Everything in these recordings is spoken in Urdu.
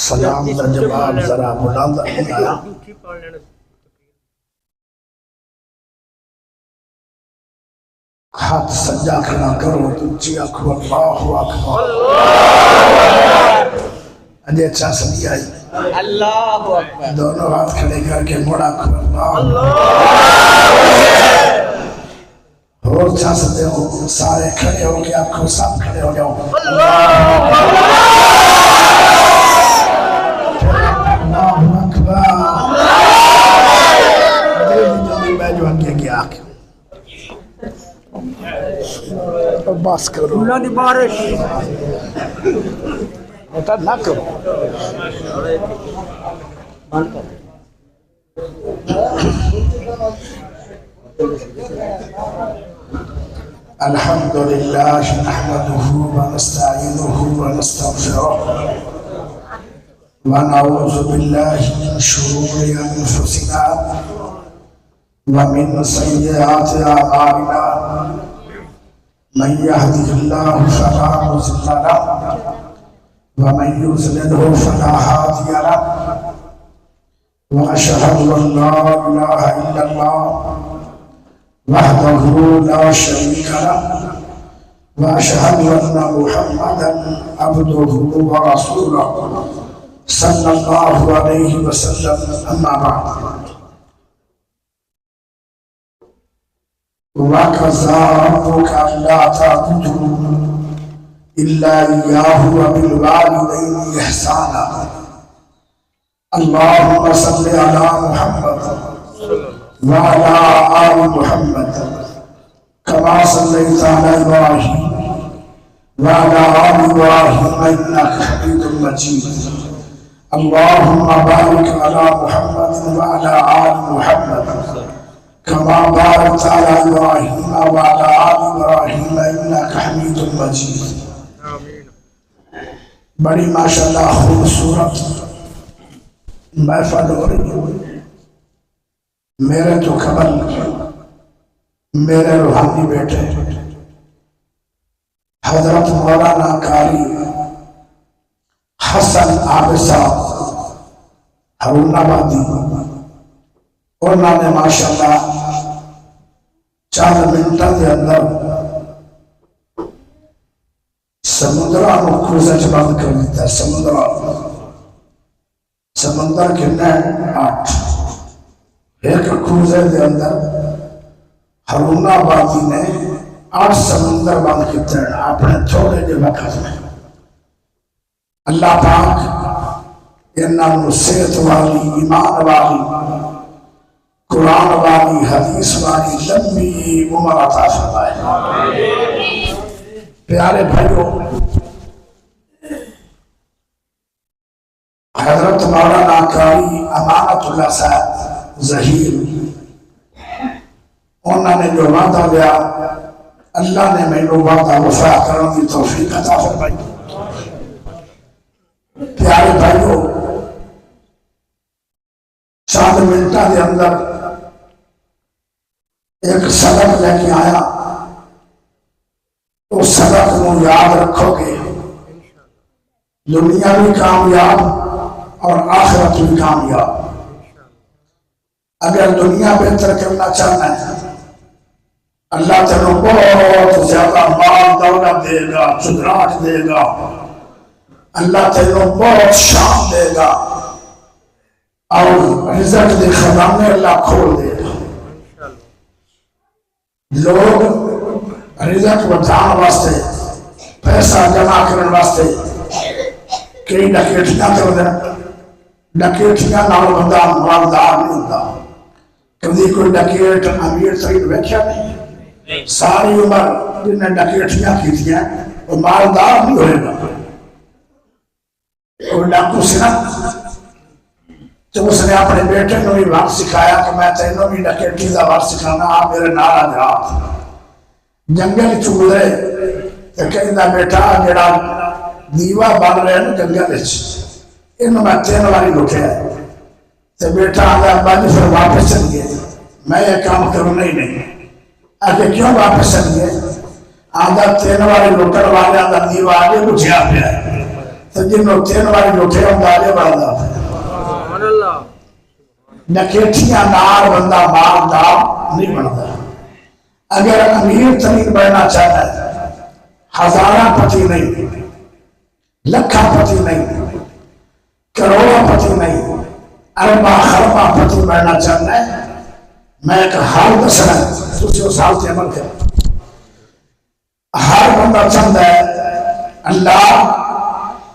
سلام کا جواب ذرا بلند آیا. ہاتھ سجا کھڑا کرو تو اچھی آنکھو اللہ اکبر. اجے اچھا سنی آئی. اللہ اکبر. دونوں ہاتھ کھڑے کر کے مڑا کھو اللہ. اور اچھا سنتے ہو سارے کھڑے ہو گیا آنکھو سب کھڑے ہو جاؤ. اللہ اکبر. جلدی میں جو آگے گیا بس کرو اللہ دی بارش ہوتا نہ کرو. الحمدللہ نحمده ونستعینه ونستغفره ونعوذ باللہ من شرور انفسنا ومن سیئات اعمالنا من يهده الله فلا مضل له ومن يضلل فلا هادي له واشهد ان لا اله الا الله وحده لا شريك له واشهد ان محمدا عبده ورسوله صلى الله عليه وسلم. اما بعد وَقَضَىٰ رَبُّكَ أَلَّا تَعْبُدُوا إِلَّا إِيَّاهُ وَبِالْوَالِدَيْنِ إِحْسَانًا. اللهم صل على محمد وعلى آل محمد كما صليت على إبراهيم وعلى آل إبراهيم إنك حميد مجيد. اللهم بارك على محمد وعلى آل محمد كما باركت على إبراهيم وعلى آل إبراهيم إنك حميد مجيد. بڑی ماشاءاللہ خوبصورت محفل ہو رہی ہے. میرے تو قبل میرے روحانی بیٹے حضرت مولانا قاری حسن عابد صاحب ہارون آبادی انہوں نے ماشاءاللہ چند منٹوں کے اندر سمندرہ کو کھوزے بند کر دیتا ہے. سمندر کے نین 8 ایک کھوزے کے اندر ہارون آبادی نے 8 سمندر بند کیتے ہیں اپنے تھوڑے جے وقت میں. اللہ پاک انہوں صحت والی ایمان والی قرآن والی حدیث والی لمبی عمر عطا فرمائے. پیارے بھائیوں، حضرت مولانا قاری امانت اللہ صاحب ظہیر انہوں نے جو وعدہ لیا اللہ نے میرے وعدہ وفا کرنے کی توفیق عطا فرمائی. پیارے بھائیوں، چند منٹوں کے اندر ایک سبق لے کے آیا. اس سبق کو یاد رکھو گے دنیا بھی کامیاب اور آخرت بھی کامیاب. اگر دنیا بہتر کرنا چاہنا ہے اللہ تیروں بہت زیادہ مال دولت دے گا، چدراٹ دے گا، اللہ تیروں بہت شان دے گا اور رزق دے خزانے اللہ کھول دے گا. لوگ رزق بچان واسطے پیسہ جمع کرنے واسطے کئی ڈکیٹیاں کر دیں. ڈکیٹیاں نال بندہ مالدار نہیں ہوتا. کبھی کوئی ڈکیٹ امیر ترین ویکھیا نہیں. ساری عمر جن نے ڈکیٹیاں کی تھیں وہ مالدار نہیں ہوئے گا. کوئی ڈاکو سی نا تو اس نے اپنے بیٹے نے بھی وقت سکھایا کہ میں تینوں بھی ڈکیٹی کا وقت سکھانا آپ میرے نال آ جا. جنگل چگلے تو کہنا بیٹا جڑا دیوا بن رہے ہیں جنگل انہوں میں 3 باری لٹیا ہے. تو بیٹا آدھا ابا جی پھر واپس چلیے میں یہ کام کروں نہیں. آگے کیوں واپس چلیے؟ آدھا 3 باری لٹن والے آدھا دیوا آگے بجھیا پیا ہے تو جنوں 3 بار لٹھے ہوں گالے بڑھتا ہے نکیٹیاں نار بندہ مالدار نہیں بنتا. اگر امیر ترین بننا چاہتا ہے 1000 پتی نہیں, لکھا پتی نہیں, کروڑا پتی نہیں, اربا خربا پتی بننا چاہتا ہے, میں ایک حال دسنا ہے تسی اس حال تے عمل کرو. ہر بندہ چاہتا ہے اللہ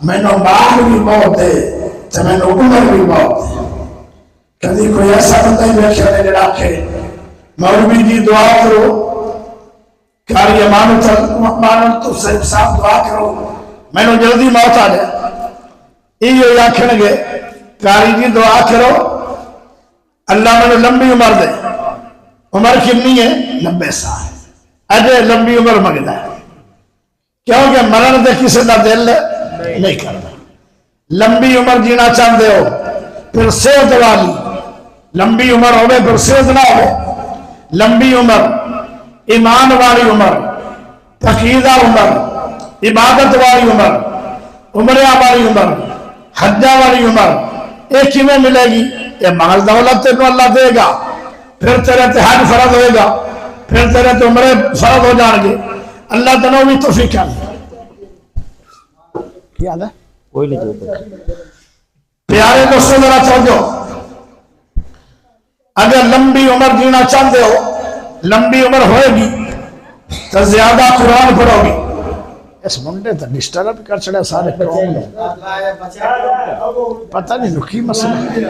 مینوں مال بھی بہت دے تو مینوں عمر بھی بہت دے. کبھی کوئی ایسا بندہ ہی بیٹھا ہے جڑا کہ مولوی جی دعا کرو, کاری امانت تو صاحب دعا کرو مینوں جلدی موت آ جائے, یہ آکھن گے کاری جی دعا کرو اللہ مینوں لمبی عمر دے. عمر کتنی ہے؟ 90 سال. اجے لمبی عمر منگتا ہے کیونکہ مرن دے کسی کا دل نہیں کرتا. لمبی عمر جینا چاہتے ہو پھر صحت والی لمبی عمر ہوئے, پھر صحت نہ ہو. لمبی عمر, ایمان والی عمر, تقیدہ عمر, عبادت والی عمر, عمرہ والی عمر, حجہ والی عمر, یہ کیویں ملے گی؟ یہ مال دولت تینوں اللہ دے گا, پھر تیرے تے حج فرض ہوئے گا, پھر تیرے تے عمرے فرض ہو جان گے. اللہ تنوں بھی توفیق ہے. کیا ہے کوئی نہیں جو پیارے دوستوں ذرا سمجھو, اگر لمبی عمر جینا چاہتے ہو, لمبی عمر ہوئے گی تو زیادہ قرآن پڑھو گی. اس منڈے تو ڈسٹرب کر چڑھے سارے قوم نے, پتہ نہیں نکی مسئلہ ہے.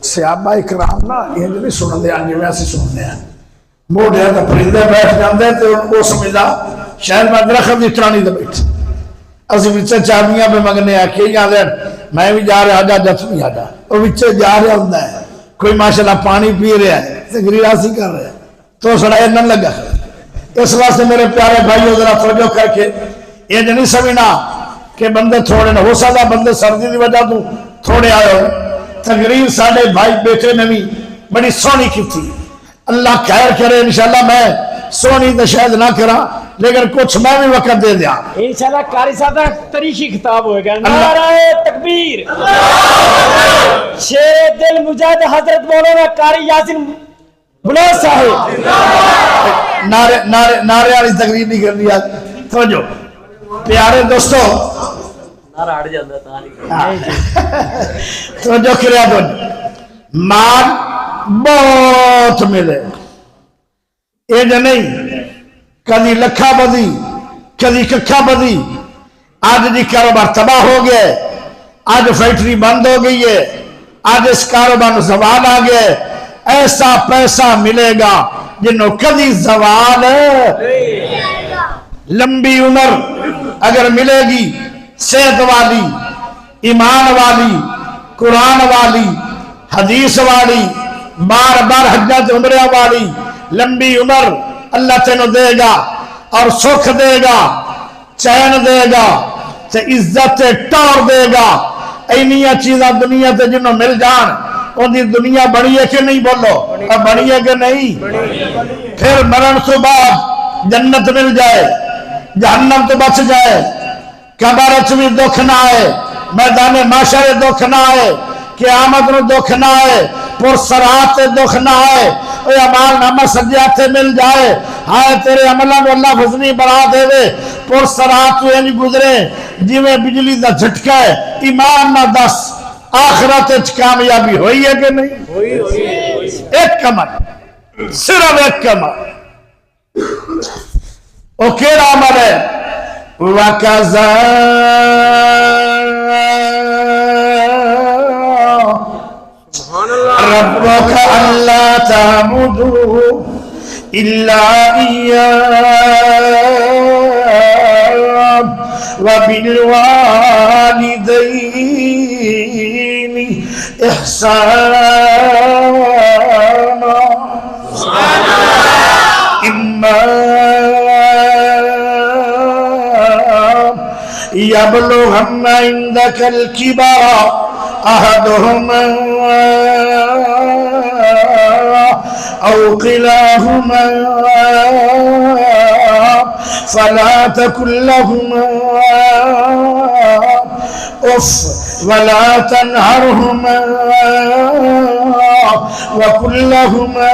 صحابہ اکرام نا یہ نہیں سن دے آنجے میں ایسی سننے ہیں موڑے تو پرندے بیٹھ جاندے تو ان کو سمجھا شاید میں درخت دی ٹرانی دے بیٹھ اسی بچے چابیاں پہ منگنے ہیں کہ یہاں دے میں بھی جا رہا آجا جت بھی آجا وہ بچے جا رہا ہوندہ ہے کوئی ماشاءاللہ پانی پی رہا ہے تقریر آسی کر رہا ہے تو سڑا نہ لگا. اس واسطے میرے پیارے بھائیو ذرا توجہ کر کے یہ نہیں سمجھنا کہ بندے تھوڑے نہ ہو سکتا بندے سردی دی وجہ تو تھوڑے آئے ہو. تقریر ساڑھے بھائی بیٹے نے بھی بڑی سونی کی تھی. اللہ خیر کرے انشاءاللہ میں سونی تو شاید نہ کرا لیکن کچھ میں بھی وقت دے دیا انشاءاللہ قاری صاحب تاریخی خطاب ہوئے گا. نعرہ تکبیر. شیر دل مجاہد حضرت مولانا قاری یاسین بلوچ صاحب. نعرے والی تقریر نہیں کرنی آج. توجہ پیارے دوستو توجہ کریا دو. مال بہت ملے یہ جو نہیں کدی لکھا بدی کدی ککھا بدی. آج جی کاروبار تباہ ہو گیا, آج فیکٹری بند ہو گئی ہے, آج اس کاروبار میں زوال آ گیا. ایسا پیسہ ملے گا جنہوں کدی زوال لمبی عمر اگر ملے گی, صحت والی, ایمان والی, قرآن والی, حدیث والی, بار بار حجت عمرہ والی لمبی عمر اللہ تینوں دے گا اور سکھ دے گا, چین دے گا, عزت ٹور دے گا. اینیاں چیزاں دنیا تے جنہوں مل جان ان دی دنیا بڑی ہے کہ نہیں؟ بولو بڑی ہے کہ نہیں؟ پھر مرن تو بعد جنت مل جائے, جہنم تو بچ جائے, قبر چ بھی دکھ نہ آئے, میدان محشر دکھ نہ آئے, قیامت نو دکھ نہ آئے, پرسرات دکھ نہ آئے. اے عمال نامہ سجیاتے مل جائے, ہائے تیرے عملہ نو اللہ فضنی بڑھا دے دے. پرسرات تو یہ نہیں گزرے جیویں بجلی دا جھٹکا ہے. ایمان نہ دس آخرت کامیابی ہوئی ہے کہ نہیں؟ ایک کمر, صرف ایک کمر. او کیڑا عمل ہے؟ وَكَذَا رَبُّكَ أَلَّا تَعْبُدُوا إِلَّا إِيَّاهُ وَبِالْوَالِدَيْنِ إِحْسَانًا إِمَّا يبلغن عندك الكبر أحدهما أو كلاهما فلا تكن لهما أف ولا تنهرهما وقل لهما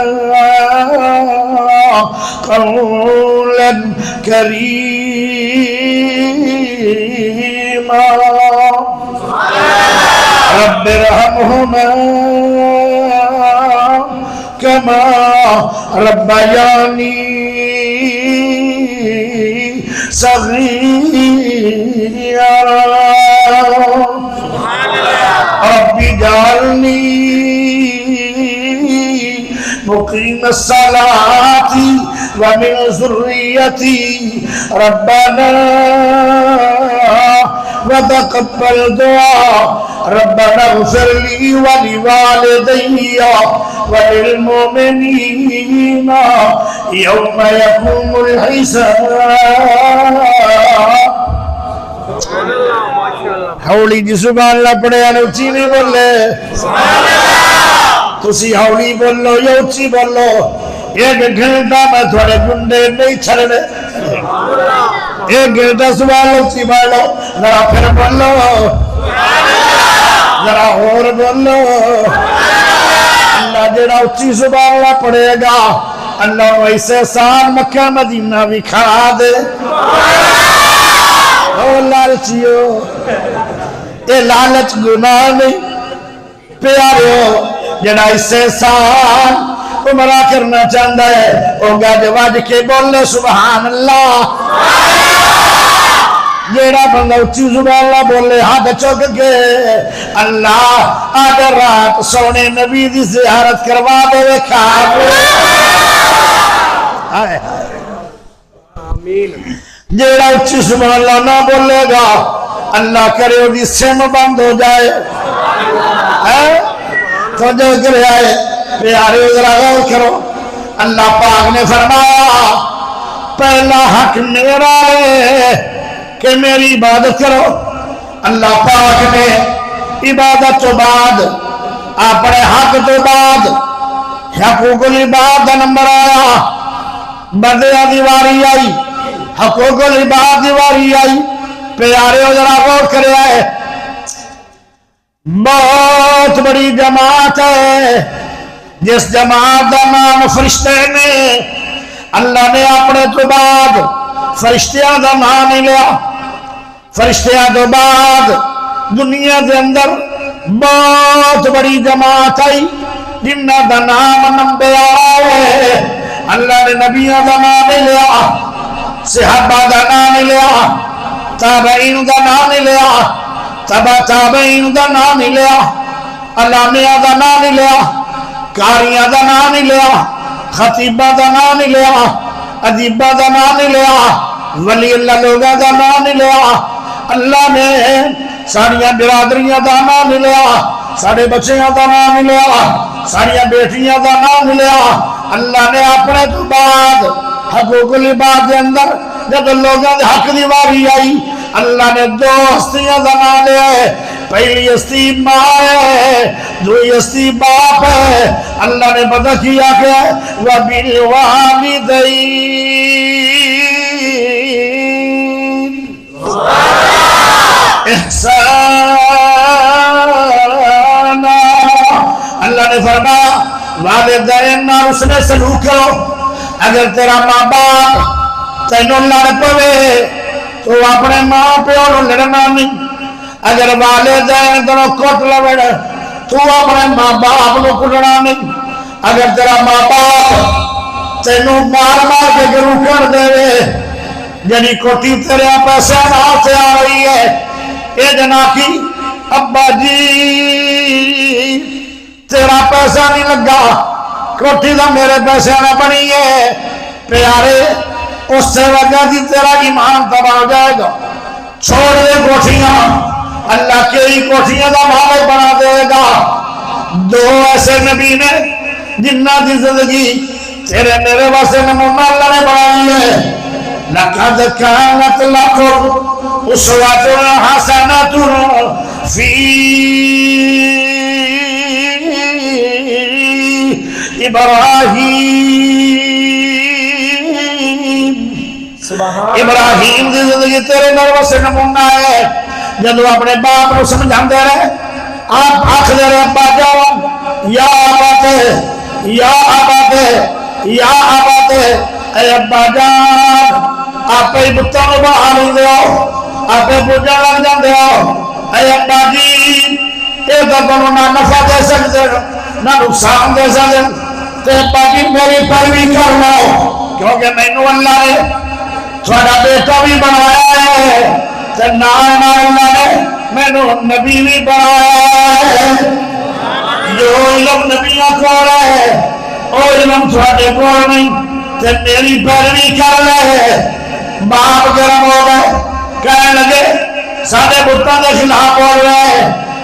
قولا كريما رب ارحمهما كما ربياني صغيرا رب اجعلني مقيم الصلاة ومن ذريتي ربنا وتقبل دعاء ربنا اغفر لي ولوالدي وللمؤمنين يوم يقوم الحساب ہولی جی سبحان اللہ پڑھے یا اچھی نہیں بولے تسی ہولی بولو یا اچھی بولو ایک گھنٹہ میں تھوڑے گنڈے نہیں چھڑنے ایک گھنٹہ سبحان اللہ اچھی بولو ذرا پھر بولو ذرا اور بولو اللہ جڑا اچھی سبحان اللہ پڑھے گا اللہ ویسے سال مکہ مدینہ بھی کھا دے او لالچیو اے لالچ گناہ نہیں پیارے ہو جڑا اس سے سال عمرہ کرنا چاہتا ہے او گاج واج کے بولے سبحان اللہ جڑا بندہ اچھی زبان اللہ بولے ہاتھ چوک کے اللہ آج رات سونے نبی دی زیارت کروا دے کھا آمین جیڑا اچھی سبحان اللہ نہ بولے گا اللہ کرے وہ دی سم بند ہو جائے تو جو کرے آئے پیارے ذرا غور کرو اللہ پاک نے فرمایا پہلا حق میرا ہے کہ میری عبادت کرو اللہ پاک نے عبادت تو بعد اپنے حق تو بعد حقوق العباد کا نمبر آیا بدیا دیواری آئی حقوق العباد دیواری آئی پیارے ہو ذرا غور کرے آئے بہت بڑی جماعت ہے جس جماعت کا نام فرشتے نے اللہ نے اپنے تو بعد فرشتیاں کا نام نہیں لیا فرشتیاں تو بعد دنیا کے اندر بہت بڑی جماعت آئی جنہ کا نام انبیاء ہے اللہ نے نبیوں کا نام نہیں لیا صحابہ کا نام نہیں لیا تابعین کا نام نہیں لیا تبع تابعین کا نام نہیں لیا علامیہ کا نام نہیں لیا قاریاں کا نام نہیں لیا خطیبہ کا نام نہیں لیا ادیبہ کا نام نہیں لیا ولی اللہ لوگوں کا نام نہیں لیا اللہ نے ساڑیاں برادریاں کا نام نہیں لیا ساڑے بچیاں کا نام نہیں لیا ساڑیاں بیٹیاں کا نام نہیں لیا اللہ نے اپنے تو بعد حقوق العباد کے اندر جب لوگوں کے حق دی واری آئی اللہ نے دو ہستیاں کا نام لیا ہے پہلی ہستی ماں ہے دوسری ہستی باپ ہے اللہ نے پتہ کیا کہ وَبِالْوَالِدَيْنِ احسانا اللہ نے فرمایا والدین نال اس نے سلوک کرو اگر تیرا ماں باپ تینوں لڑ پوے تو اپنے ماں پیو نو لڑنا نہیں اگر والدین تینوں کٹ لوڑ تو اپنے ماں باپ نو کٹنا نہیں اگر تیرا ماں باپ تینوں مار مار کے گرو کر دے جنی کوٹی تیرے پیسے نال سے آ رہی ہے اے جناکی ابا جی تیرا پیسہ نہیں لگا کوٹھی دا میرے پیسے نہ بنی ہے پیارے اس سے وجہ دی تیرا ایمان تباہ ہو جائے گا چھوڑ دے کوٹھیاں اللہ کے ہی کوٹھیاں دا مالک بنا دے گا دو ایسے نبی نے جنہ دی زندگی تیرے میرے واسے نمونہ اللہ نے بنائی ہے لقد كانت لكم أسوة حسنة في إبراهيم ابراہیم دی زندگی تیرے نال واسطے نمونہ ہے جدو اپنے باپ نو سمجھاندے رہے آپ آکھدے رہے ابا جان یا اباتے یا اباتے یا اباتے اے ابا جان آپ ہی بتاں نو بہا لیندے ہو آپ پوجا لگ جاندے ہو اے ابا جی اے تانوں نہ نفع دے سکدے نہ نقصان دے سکدے تے ابا جی میری پیروی کر لو کیونکہ مینوں اللہ نے تھوڑا بیٹا بھی بنایا ہے تے نال اللہ نے مینوں نبی بھی بنایا ہے جو علم نبیاں کول ہے او علم تھوڑے کول نہیں تے میری پیروی کر لے باپ گرم ہو گئے کہنے لگے سارے بتاں دے خلاف بول رہے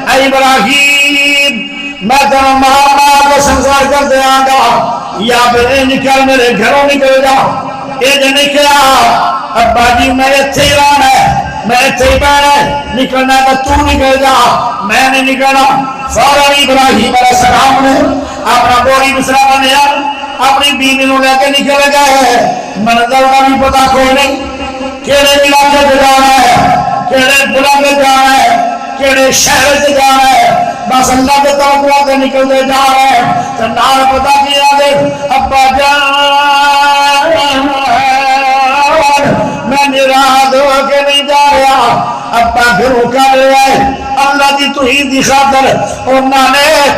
اے ابراہیم میں تیرا مار مار کے سنسار کر دیا گا یا پھر نکل میرے گھروں نکل جا یہ جو نکلا ابا جی میں اتھے ہی رہنا ہے میں اتھے ہی پہنا ہے نکلنا ہے تو نکل جا میں نہیں نکلنا فوراً ابراہیم علیہ السلام نے اپنا بوری مصرا بنیا اپنی بیوی نو لے کے نکل گئے منظر کا بھی پتا کوئی نہیں کیڑے علاقے سے جانا ہے کیڑے بلند جانا ہے کیڑے شہر سے جانا ہے بس اللہ کے توقع سے نکلتے جا رہے ہیں تو نال پتا کیا دے ابا جان میں نراض ہو کے نہیں جا رہا ابا پھر کر رہے اللہ کی توحید دی خاطر انہوں نے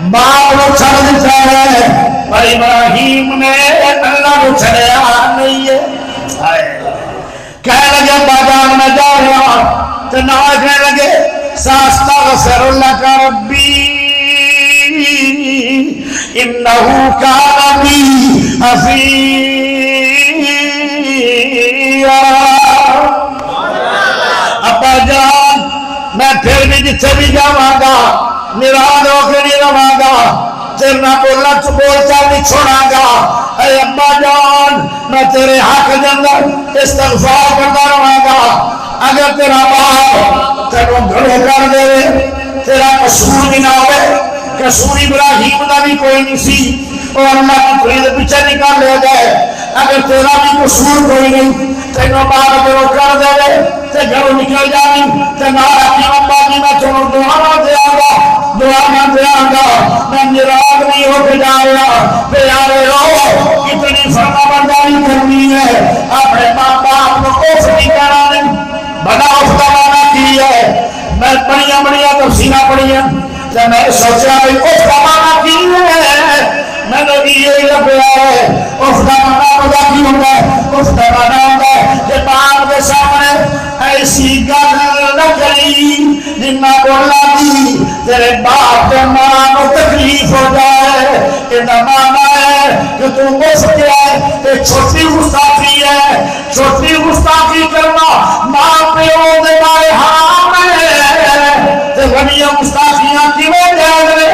باپ کو چھڑ دیتا ہے پر ابراہیم نے اللہ کو چھڑیا نہیں ہے کہنے لگے ابا جان میں جا رہا تو نہ کہنے لگے ساستغفر لك ربي إنه كان بي حفيظا ابا جان میں پھر بھی جتھے بھی جاواں گا نراض ہو کے نہیں رہاں گا تیرے نہ بولنا بول چال نہیں چھوڑاں گا اے ابا جان میں تیرے حق دے اندر استغفار کرتا رہاں گا اگر تیرا باپ تیرا گھڑے کر دے تیرا قصور بھی نہ ہوئے قصور ابراہیم دا بھی کوئی نہیں سی اور اللہ کی خرید پیچھے نکال لے جائے اگر تیرا بھی قصور کوئی نہیں تیرا باپ تیرا کر دے دے تے گھروں نکل جانی تے نارا کی ابا جی میں تمہیں دعا نہ دیا دعا نہ دیا گا میں نراض نہیں ہو کے جا رہا پیارے رو کتنی فرما برداری کرنی ہے اپنے ماں باپ کو اوف نہیں کرنا نہیں بڑا افتا مانا کی ہے میں بڑیاں بڑیاں تفسیرہ پڑھیاں تو میں سوچا بھی افتا مانا کی ہے میں نے یہ لگیا ہے افتا مانا بدا کی ہوتا ہے افتا مانا ہوتا ہے کہ باپ کے سامنے ایسی گل نہ کری جنہ بولا دی تیرے باپ کے ماں کو تکلیف ہو جائے یہ مانا ہے کہ تو مفت ہے کہ چھوٹی گستاخی ہے چھوٹی گستاخی کرنا ماں پیو دے بارے حرام ہے تے بڑیاں گستاخیاں کیویں جائے گے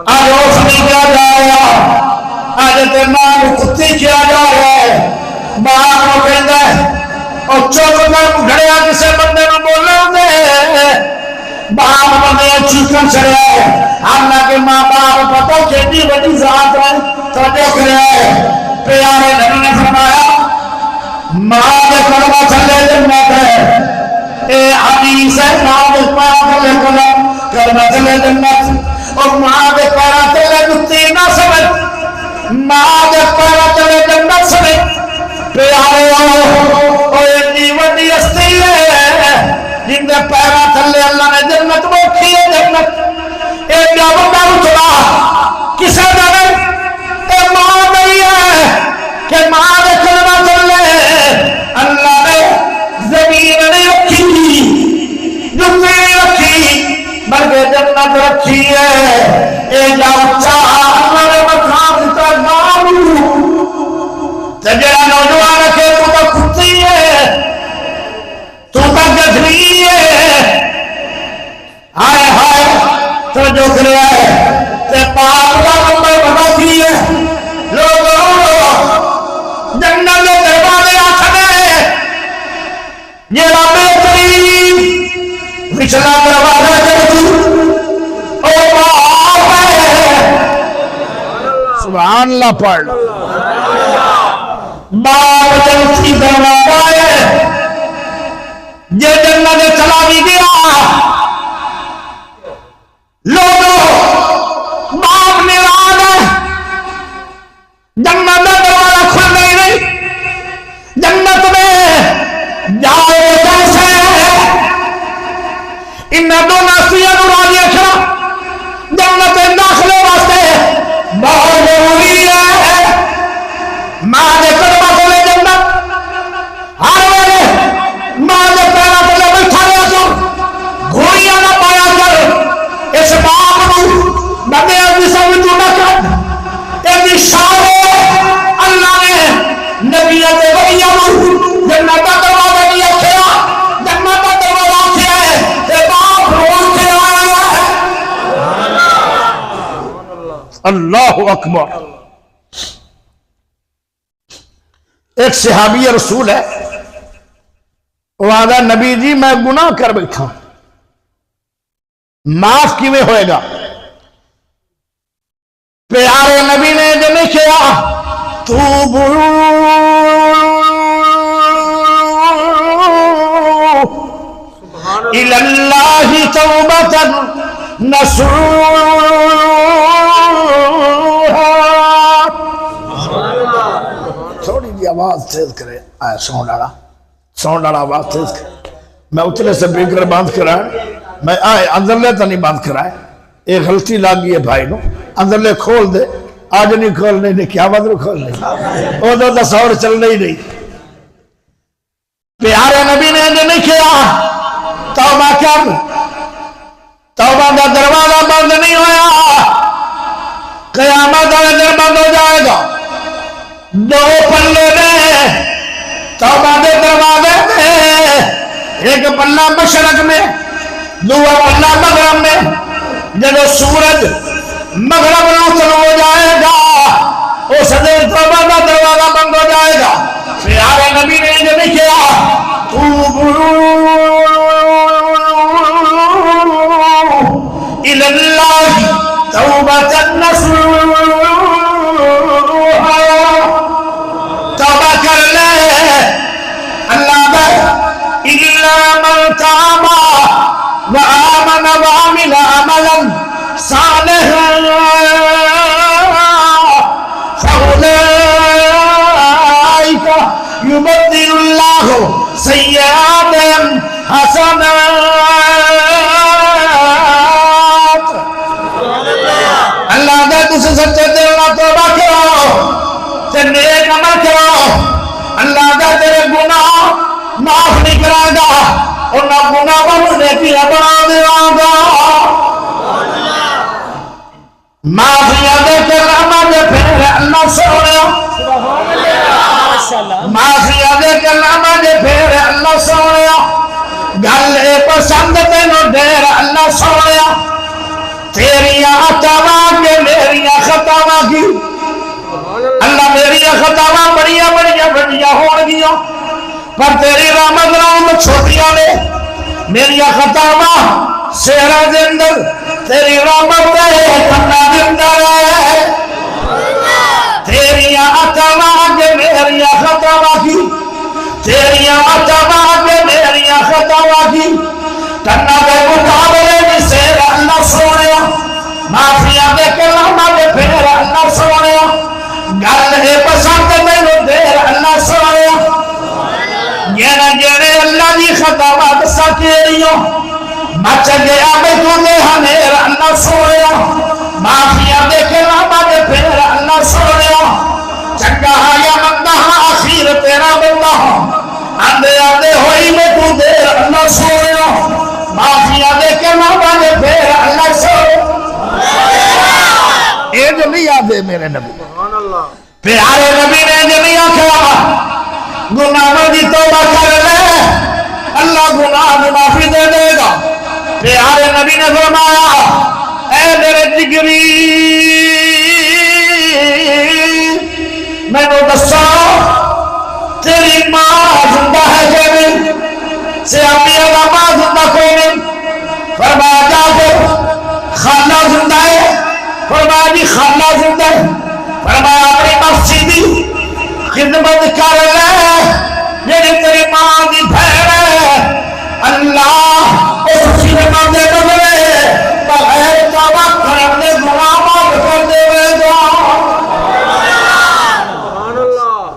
آج اس نہیں کیا جائے گا آج تے ماں کو کتی کیا جا رہا ہے ماں کو کہندا ہے اور چوک میں گھڑیا کسے بندے نو بولے ہوندے باپ بندے چیکن چڑھیا ہے حالانکہ ماں باپ پتہ کیڑی بڑی ذات ہے تو دیکھ رہا ہے پیارے نبی نے فرمایا ماں دے کلمہ تھلے جنت ہے اے حدیث ہے ماں دے پاک کلمہ تھلے جنت اور ماں دے پیرا تلے جتی نہ سمجھ ماں دے پیرا تلے جنت سمجھ پیارے اور اتنی وڈی ہستی ہے جن دے پیرا تھلے اللہ نے جنت موکھی ہے جنت اے کیا بندہ اٹھا کسے دے اے ماں نہیں ہے کہ ماں دے کلمہ تھلے اللہ نے زمین نہیں رکھی جنت رکھی بلکہ جنت رکھی ہے اے جاؤ چاہا اللہ نے مقام دیتا نامو تجرہ نوجوان رکھے تو تو کھتی ہے تو تو گدھری ہے آئے ہائے تو جو کرے تے پاک کا نمبر بنا کی ہے لوگوں یہ بہترین پچھلا دروازہ او باپ ہے. سبحان اللہ پڑھ باپ جنتی دروازہ ہے. یہ جنت چلا بھی گیا لوگوں باپ نراض ہے. جنت کا دروازہ کھل نہیں. جنت میں جاؤ کیسے ان دونوں سیاح راضی رکھنا جنت داخلے واسطے بہت ضروری ہے. ماں نے قدمہ کو لے جنت ہر ویلے ماں نے پیرا کو لے بیٹھا رہا کر گھوڑیاں نہ پایا کر. اس باپ کو بندے اپنی سمجھ تو نہ کر ایک اشارے اللہ نے نبیت وحیہ جنت کا دروازہ نہیں کھیا. جنت کا دروازہ کھیا ہے تے باپ روز کے آیا ہے. اللہ اکبر. ایک صحابی رسول ہے وہ آدھا نبی جی میں گناہ کر بیٹھا معاف کیویں ہوئے گا. پیارے نبی نے جو نہیں کیا اِلَى اللَّهِ تَوْبَةً نَصُوحًا. تھوڑی جی آواز تیز کرے ساؤنڈ والا آواز تیز کرے. میں اتنے سے بیکر باندھ کرا میں اندر لے تو نہیں باندھ کرائے. ایک غلطی لگ گئی ہے بھائی نو اندر لے کھول دے. آج نہیں کھولنے نہیں کیا مطلب کھولنے وہ تو تصور چلنا ہی نہیں. پیارے نبی نے جو نہیں کیا توبہ کر. توبہ کا دروازہ بند نہیں ہویا. قیامت کا دن بند ہو جائے گا. دو پلے میں توبہ کے دروازے میں ایک پلہ مشرق میں دوسرا پلہ مغرب میں. جب سورج مغرب نہ چلو ہو جائے گا اس دن توبہ کا دروازہ بند ہو جائے گا. پیارے نبی نے جو نہیں کیا اِلَى اللَّهِ تَوْبَةً نَصُوحًا. توبہ کر لے اللہ میں إِلَّا مَنْ تَابَ وَآمَنَ وَعَمِلَ عَمَلًا صَالِحًا فَأُولَئِكَ يُبَدِّلُ اللَّهُ سَيِّئَاتِهِمْ حَسَنَاتٍ. اللہ دے تُسے سچے دل نہ توبہ کرو تے نیک عمل کرو. اللہ دے تیرے گناہ معاف نہیں کرے گا اور نہ گناہ کو نیکیاں بنا دے گا. معافیاں دے کے لامہ دے پھر اللہ سوڑیا. معافیاں دے کے لامہ دے پھر اللہ سوڑیا. گل اے پسند تینوں دیر اللہ سوڑیا. تیریاں عطاواں کے میریاں خطاواں کی اللہ میریاں خطاواں بڑیاں ہون گیا پر تیری رحمت رحمت چھوٹیاں نے. میریاں خطاواں سہرا دے اندر تیری رحمت ہے تنہ دے اندر ہے. تیریاں عطاواں کے میریاں خطاواں کی تیریاں عطاواں کے میریاں خطاواں کی تنہ دے مقابلے میں سہرا اللہ سوڑیا. معافیاں دے کے لامہ دے پھر اللہ سوڑیا. گل ہے پسند میں دیر اللہ سوڑیا. جیڑے اللہ دی خطاوات ساکیریوں مچ گیا میں تو نے ہمیر اللہ سوڑیا. معافیاں دے کے لامہ دے پھر اللہ سوڑیا. چنگا یا مندہ آخیر تیرا بندہ آندے آندے ہوئی میں تو دیر اللہ سوڑیا. معافیاں دے کے لامہ دے پھر اللہ سوڑیا. یہ جو نہیں آدھے میرے نبی پیارے نبی نے جو نہیں آکھا گناہوں کی توبہ کر لے اللہ گناہ معافی دے دے گا. پیارے نبی نے فرمایا اے میرے جگری میں نے دسا تیری ماں زندہ ہے کہ نہیں. خدمت کر لے میری تیری ماں دی بھیڑ اللہ اس خدمت دے بدلے بغیر توبہ کرنے گناہ معاف کر دے گا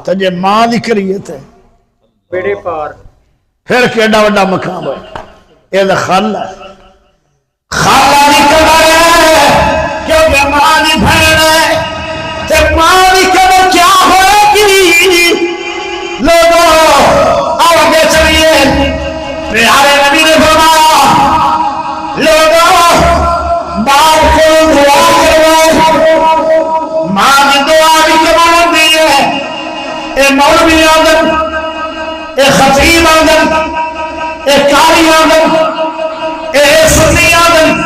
تجھے ماں دی کریے تھے بیڑے پار پھر کیڑا وڈا مقام ہے یہ تو خالہ ہے خالہ دی قدر ہے کیونکہ ماں دی بھیڑ ہے تے ماں دی قدر کیا ہوئے گی لوگوں آگے چلیے پیارے نبی نے فرمایا لوگوں باپ کو دعا کرو ماں کی دعا بھی قبول ہوتی ہے اے مولوی آدم اے خطیب آدم اے قاری آدم اے سنی آدم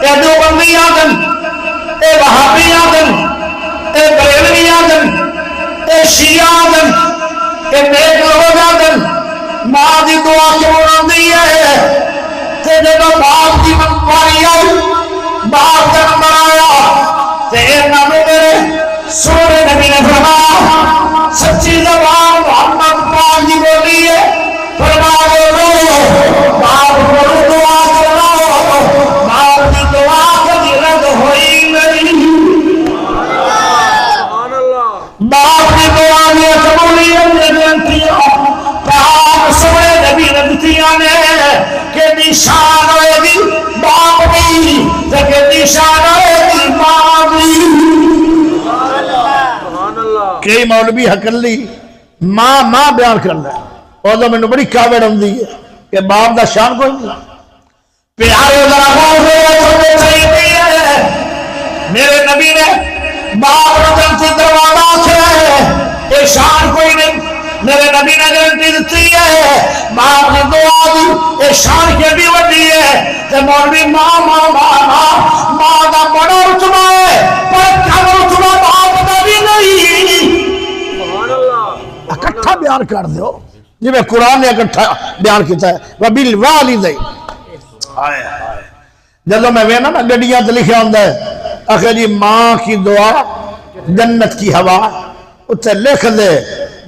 اے دیوبندی آدم اے وہابی آدم اے بریلوی آدم اے شیعہ آدم اے نیک لوگ آدم ماں دی دعا قبول ہوتی ہے تے جب باپ کی باری آئی باپ کا نمبر آیا تے انہاں نے میرے سونے نبی نے فرمایا سچی زبان محمد پاک کی بولی ہے فرما بولو باپ کو دعا کرو باپ کی دعا کبھی رد ہوئی نہیں باپ کی دعا نے قبولیت نے بنتیاں پاک سونے نبی ربتیاں نے کہ نشان ہوئے گی باپ بھی کہ نشان ہوئے گی ماں بھی کئی مولوی حقلی ماں بیان کرنا ہے اور تو میں نے بڑی کاوڑ ہوں دی ہے کہ باپ دا شان کوئی نہیں پیارے ذرا غور ہوئے چاہیے میرے نبی نے باپ رجل سے دروازہ کھلا ہے یہ شان کوئی نہیں میرے نبی نے گارنٹی دیتی ہے باپ نے دعا دی یہ شان کے بھی وڈی ہے کہ مولوی ماں دا بڑا رتبہ ہے پر کم رتبہ باپ دا بھی نہیں اکٹھا بیان کر دیو جی میں قرآن نے اکٹھا بیان کیتا ہے وَبِالْوَالِدَيْنِ جدو میں وینا نا گڈیاں تے لکھیا ہوندا ہے آخر جی ماں کی دعا جنت کی ہوا اتنے لکھ دے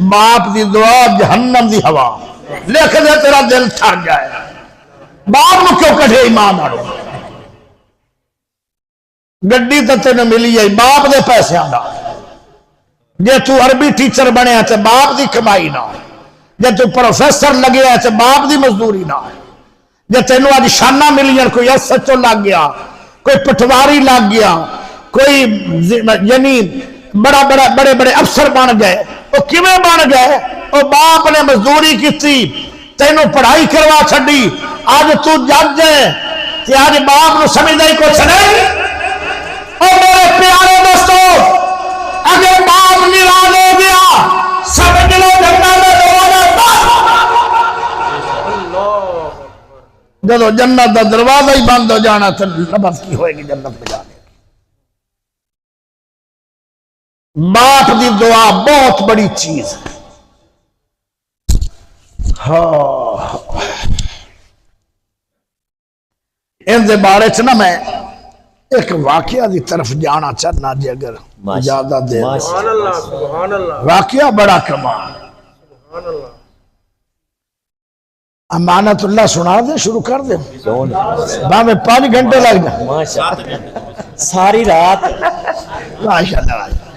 باپ دی دعا جہنم دی ہوا لکھ دے تیرا دل تھک جائے باپ نو کیوں کٹھے ایمان آڑو گڈی تے تینوں ملی ہے باپ دے پیسے آندا جے تو عربی ٹیچر بنے تے باپ دی کمائی نہ جے تو پروفیسر لگے تے باپ دی مزدوری نہ جے تینوں آج شانہ ملیاں کوئی ایس ایچ او لگ گیا کوئی پٹواری لگ گیا کوئی یعنی بڑے افسر بن گئے وہ کیویں بن گئے وہ باپ نے مزدوری کیتی تینوں پڑھائی کروا چھڈی آج تو جج ہے کہ آج باپ نو سمجھدا ہی کچھ نہیں او میرے پیارے دوستو اگر باپ ناراض ہو گیا سمجھ لو جنت میں دروازہ جدو جنت دا دروازہ ہی بند ہو جانا تو نبض کی ہوئے گی جنت میں جانے باپ دی دعا بہت بڑی چیز ہے ان دے بارے چ نا میں ایک واقعہ دی طرف جانا چاہنا جی اگر اجازت دے واقعہ بڑا کمال امانت اللہ سنا دے شروع کر دے میں 5 گھنٹے لگ جائیں ساری رات ماشاءاللہ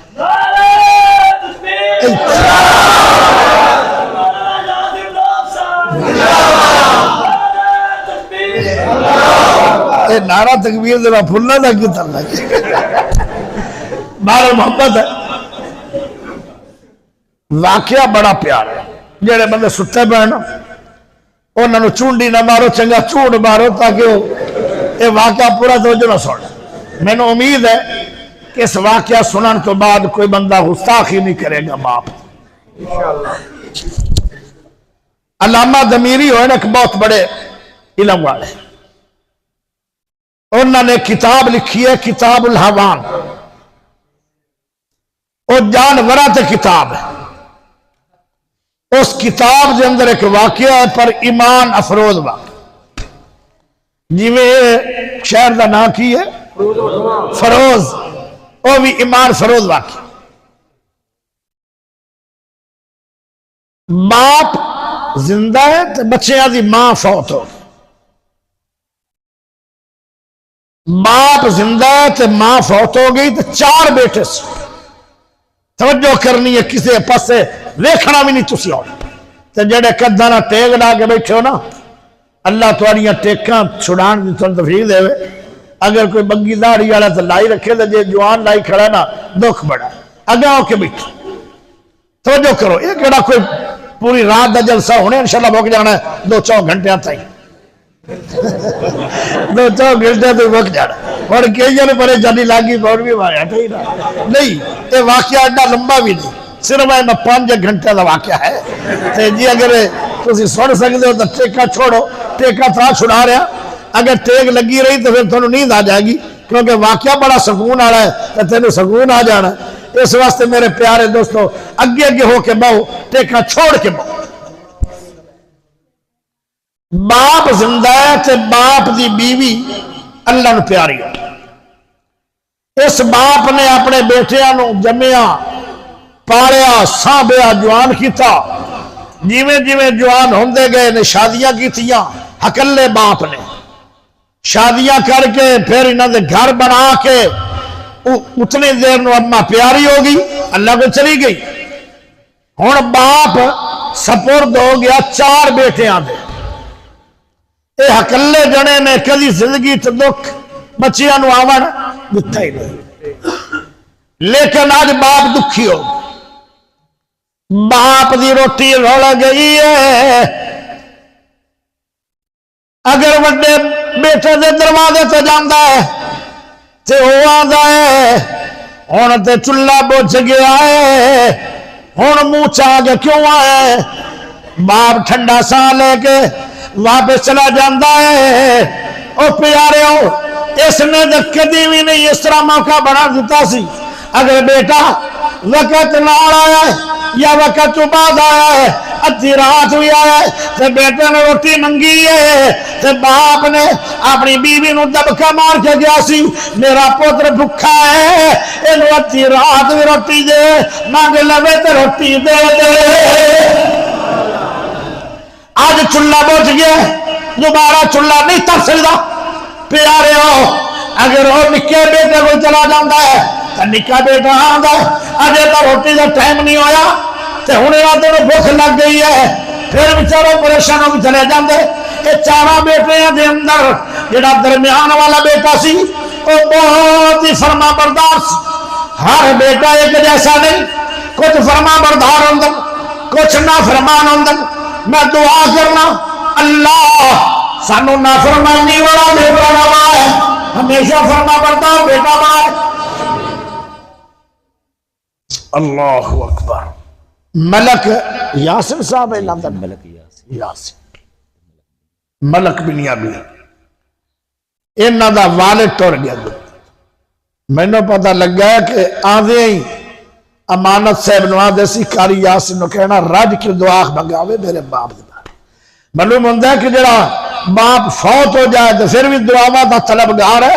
اے نعرہ تکبیر ذرا پھلنا تھا کیوں تھا بارہ محبت ہے واقعہ بڑا پیارا ہے جڑے بندے ستے پہنا انہوں نے چونڈی نہ مارو چنگا چونڈ مارو تاکہ یہ واقعہ پورا توجہ نہ سن میں نے امید ہے کہ اس واقعہ سنن تو بعد کوئی بندہ گستاخی نہیں کرے گا باپ علامہ دمیری ہوئے نا ایک بہت بڑے علم والے انہوں نے کتاب لکھی ہے کتاب الحیوان اور جانوراں تے کتاب ہے اس کتاب کے اندر ایک واقعہ ہے پر ایمان افروز واقعہ جی میں شہر کا نام کی ہے فروز وہ بھی ایمان فروز واقعہ باپ زندہ ہے تو بچیاں دی ماں فوت ہو گئی، باپ زندہ ہے تو ماں فوت ہو گئی تو 4 بیٹے سے توجہ کرنی ہے، کسی پاسے ویکھنا بھی نہیں تسی آؤ تو جڑے قداں نہ ٹیک لا کے بیٹھے ہو نا، اللہ تھوڑیاں ٹیکاں چھڑان دی تھوڑا تفریق دے وے۔ اگر کوئی بگی داڑھی والا تو لائی رکھے تو جے جوان لائی کھڑا نا دکھ بڑا اگے ہو کے بیٹھے توجہ کرو، یہ کہڑا کوئی پوری رات دا جلسہ ہونے انشاءاللہ بک جانا ہے 2-4 گھنٹے تک 2-4 گھنٹے تو بک جانا اور کئی پریشانی لگی اور بھی ماریا نہیں، یہ واقعہ ایڈا لمبا بھی نہیں، صرف 5 گھنٹے کا واقعہ ہے جی۔ اگر تسی سن سکتے ہو تو ٹیکا چھوڑو، ٹیکا تھا چھڑا رہا، اگر ٹیک لگی رہی تو پھر تمہیں نیند آ جائے گی، کیونکہ واقعہ بڑا سکون والا ہے تو تینوں سکون آ جانا ہے۔ اس واسطے میرے پیارے دوستو اگے اگے ہو کے بہو، ٹیکا چھوڑ کے بہو۔ باپ زندہ ہے تے باپ دی بیوی اللہ نو پیاری ہے، اس باپ نے اپنے بیٹیاں نو جمیا پالیا سانبیا جوان کیتا، جیویں جیویں جوان ہوندے گئے نے شادیاں کیتیاں، ہکلے باپ نے شادیاں کر کے پھر انہاں دے گھر بنا کے اتنی دیر نو اما پیاری ہو گئی، اللہ کو چلی گئی۔ ہن باپ سپرد ہو گیا 4 بیٹیاں دے، اے ہکلے جنے نے کدی زندگی تے دکھ بچیاں نو آون دتا ہی نہیں، لیکن آج باپ دکھی ہو گیا، باپ دی روٹی رول گئی ہے۔ اگر وڈے بیٹے دے دروازے تے جاندا ہے تے وہ آندا ہے ہن تے چولہا بجھ گیا ہے، ہن منہ چاہ کے کیوں آئے؟ باپ ٹھنڈا سا لے کے واپس چلا جاندہ ہے۔ او پیارے ہو، اس نے کدی بھی نہیں اس طرح موقع بنا دیتا سی، اگر بیٹا وقت نال آیا ہے یا وقت تو بعد آیا ہے، ادھی رات بھی آیا ہے تے بیٹے نے روٹی منگی ہے تے باپ نے اپنی بیوی نو دبکا مار کے گیا سی، میرا پتر بھکھا ہے، اینو ادھی رات بھی روٹی دے، مانگ لوے تے روٹی دے دے۔ آج چولہا بجھ گیا، دوبارہ چولہا نہیں تر سکتا۔ پیارے ہو، اگر وہ نکے بیٹے کو چلا جاتا ہے تو نکا بیٹا آتا ہے، اجے تو روٹی کا ٹائم نہیں ہویا تو ہوں راتوں بھوک لگ گئی ہے، پھر بچاروں پریشان ہو کے چلے جاندے۔ یہ 4 بیٹیاں دے اندر جڑا درمیان والا بیٹا سی وہ بہت ہی فرما بردار سی۔ ہر بیٹا ایک جیسا نہیں، کچھ فرما بردار ہوندن، کچھ نافرمان ہوندن۔ میں دعا کرنا اللہ سانو نافرمانی والا بیٹا نہ بنائے، ہمیشہ فرما بردار بیٹا بنائے۔ اللہ اکبر۔ ملک یاسین صاحب ہے نام، ملک یاسین ملک بن یابی، انہاں دا والد ٹر گیا۔ میں نے پتہ لگا ہے کہ آدھے ہی امانت صاحب نواز دیسی کاری یاسین نو کہنا رج کی دعا منگاوے میرے باپ دے بارے۔ معلوم ہوتا ہے کہ جڑا باپ فوت ہو جائے تو پھر بھی دعاواں دا طلبگار ہے۔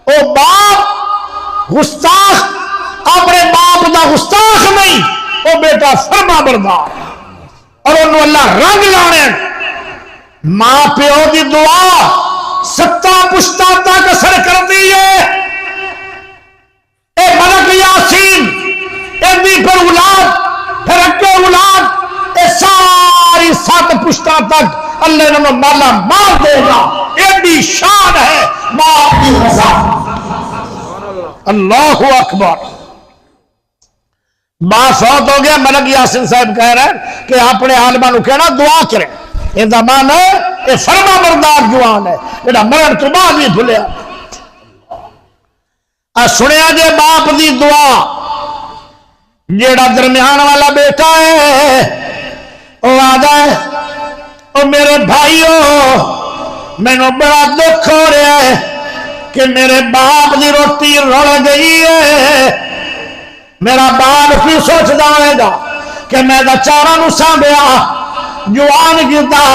او باپ گستاخ اپنے باپ دا گستاخ نہیں، او بیٹا فرما بردار، اور انہوں اللہ رنگ لانے۔ ماں پیو دی دعا 7 پشتاں تک اثر کر دی ہے۔ اے ملک یاسین ایندی پر اولاد، پھر اگے اولاد، اے ساری 7 پشتاں تک اللہ نے مالا مار دے گا۔ ایڈی شان ہے ماں کی رضا۔ اللہ اکبر۔ ماں فوت ہو گیا، ملک یاسین صاحب کہہ رہے ہیں کہ اپنے عالمہ نو کہنا دعا کریں، یہ زمان ہے یہ فرما بردار جوان ہے جڑا مرن تو بعد بھی بھولیا۔ سنیا جے باپ دی دعا، جیڑا درمیان والا بیٹا ہے وہ آدھا ہے او میرے بھائیو میں نو بڑا دکھ ہو رہا ہے کہ میرے باپ دی روٹی رل گئی ہے۔ میرا باپ کی سوچدا ہوئے گا کہ میں دا 4 نو سانبیا، جوان کیتا،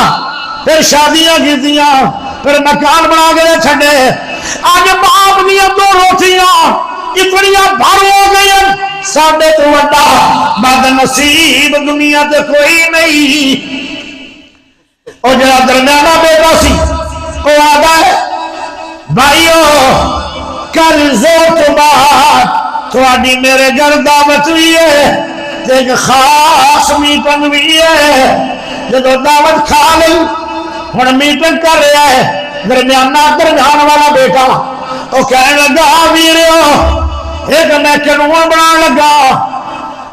پھر شادیاں کیتیاں، پھر مکان بنا کے چھڈے، آج باپ دیا 2 روٹیاں اتنی بھر ہو گئی ساڈے تو وڈا بد نصیب دنیا تے کوئی نہیں۔ او جڑا درمیانہ بیٹا سی او آگا ہے بھائیو کل زور تو بعد تھوڑی میرے گھر دعوت ہوئی ہے، ایک خاص میٹنگ ہوئی ہے۔ جب دعوت کھا لئی ہن میٹنگ کر رہا ہے درمیانہ درمیان والا بیٹا، وہ کہنے لگا ویریو ایک میں قانون بنا لگا،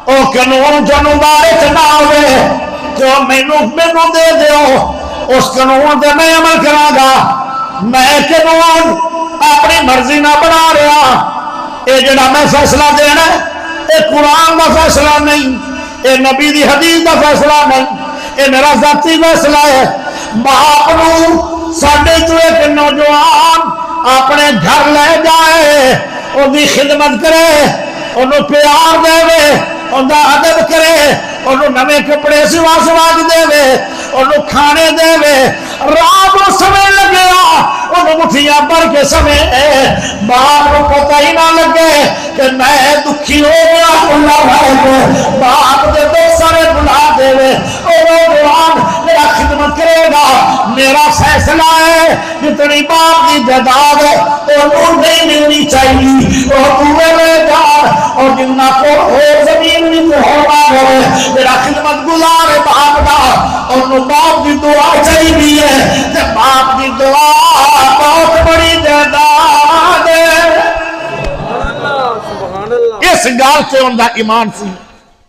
وہ قانون جنوں بارے نہ ہوئے جو مینوں دے دیو، اس قانون تے میں عمل کراں گا۔ میں قانون اپنی مرضی نہ بنا رہا، یہ جڑا میں فیصلہ دینا یہ قرآن کا فیصلہ نہیں، یہ نبی دی حدیث کا فیصلہ نہیں، یہ میرا ذاتی فیصلہ ہے۔ باپ نو ساڈے تو ایک نوجوان اپنے گھر لے جائے، ان کی خدمت کرے، انہوں پیار دے، ان کا ادب کرے، انہوں نوے کپڑے سوا دے، انہوں کھانے دے، رات کو سمے لگیا انہوں مٹھیاں بھر کے سمے باپ کو پتہ ہی نہ لگے کہ میں دکھی ہو گیا۔ باپ دے دو سارے بلا دے نوجوان میرا خدمت کرے گا، میرا فیصلہ ہے جتنی باپ کی جائیداد ہے انہوں نہیں ملنی چاہیے، وہ پورے میں جان اور جنہ کو ہو زمین بھی تو ہونا ہے میرا خدمت گزار ہے باپ کا، اور باپ کی دعا چاہیے ہے کہ باپ کی دعا بہت بڑی جائیداد ہے۔ اس گال سے ان کا ایمان سی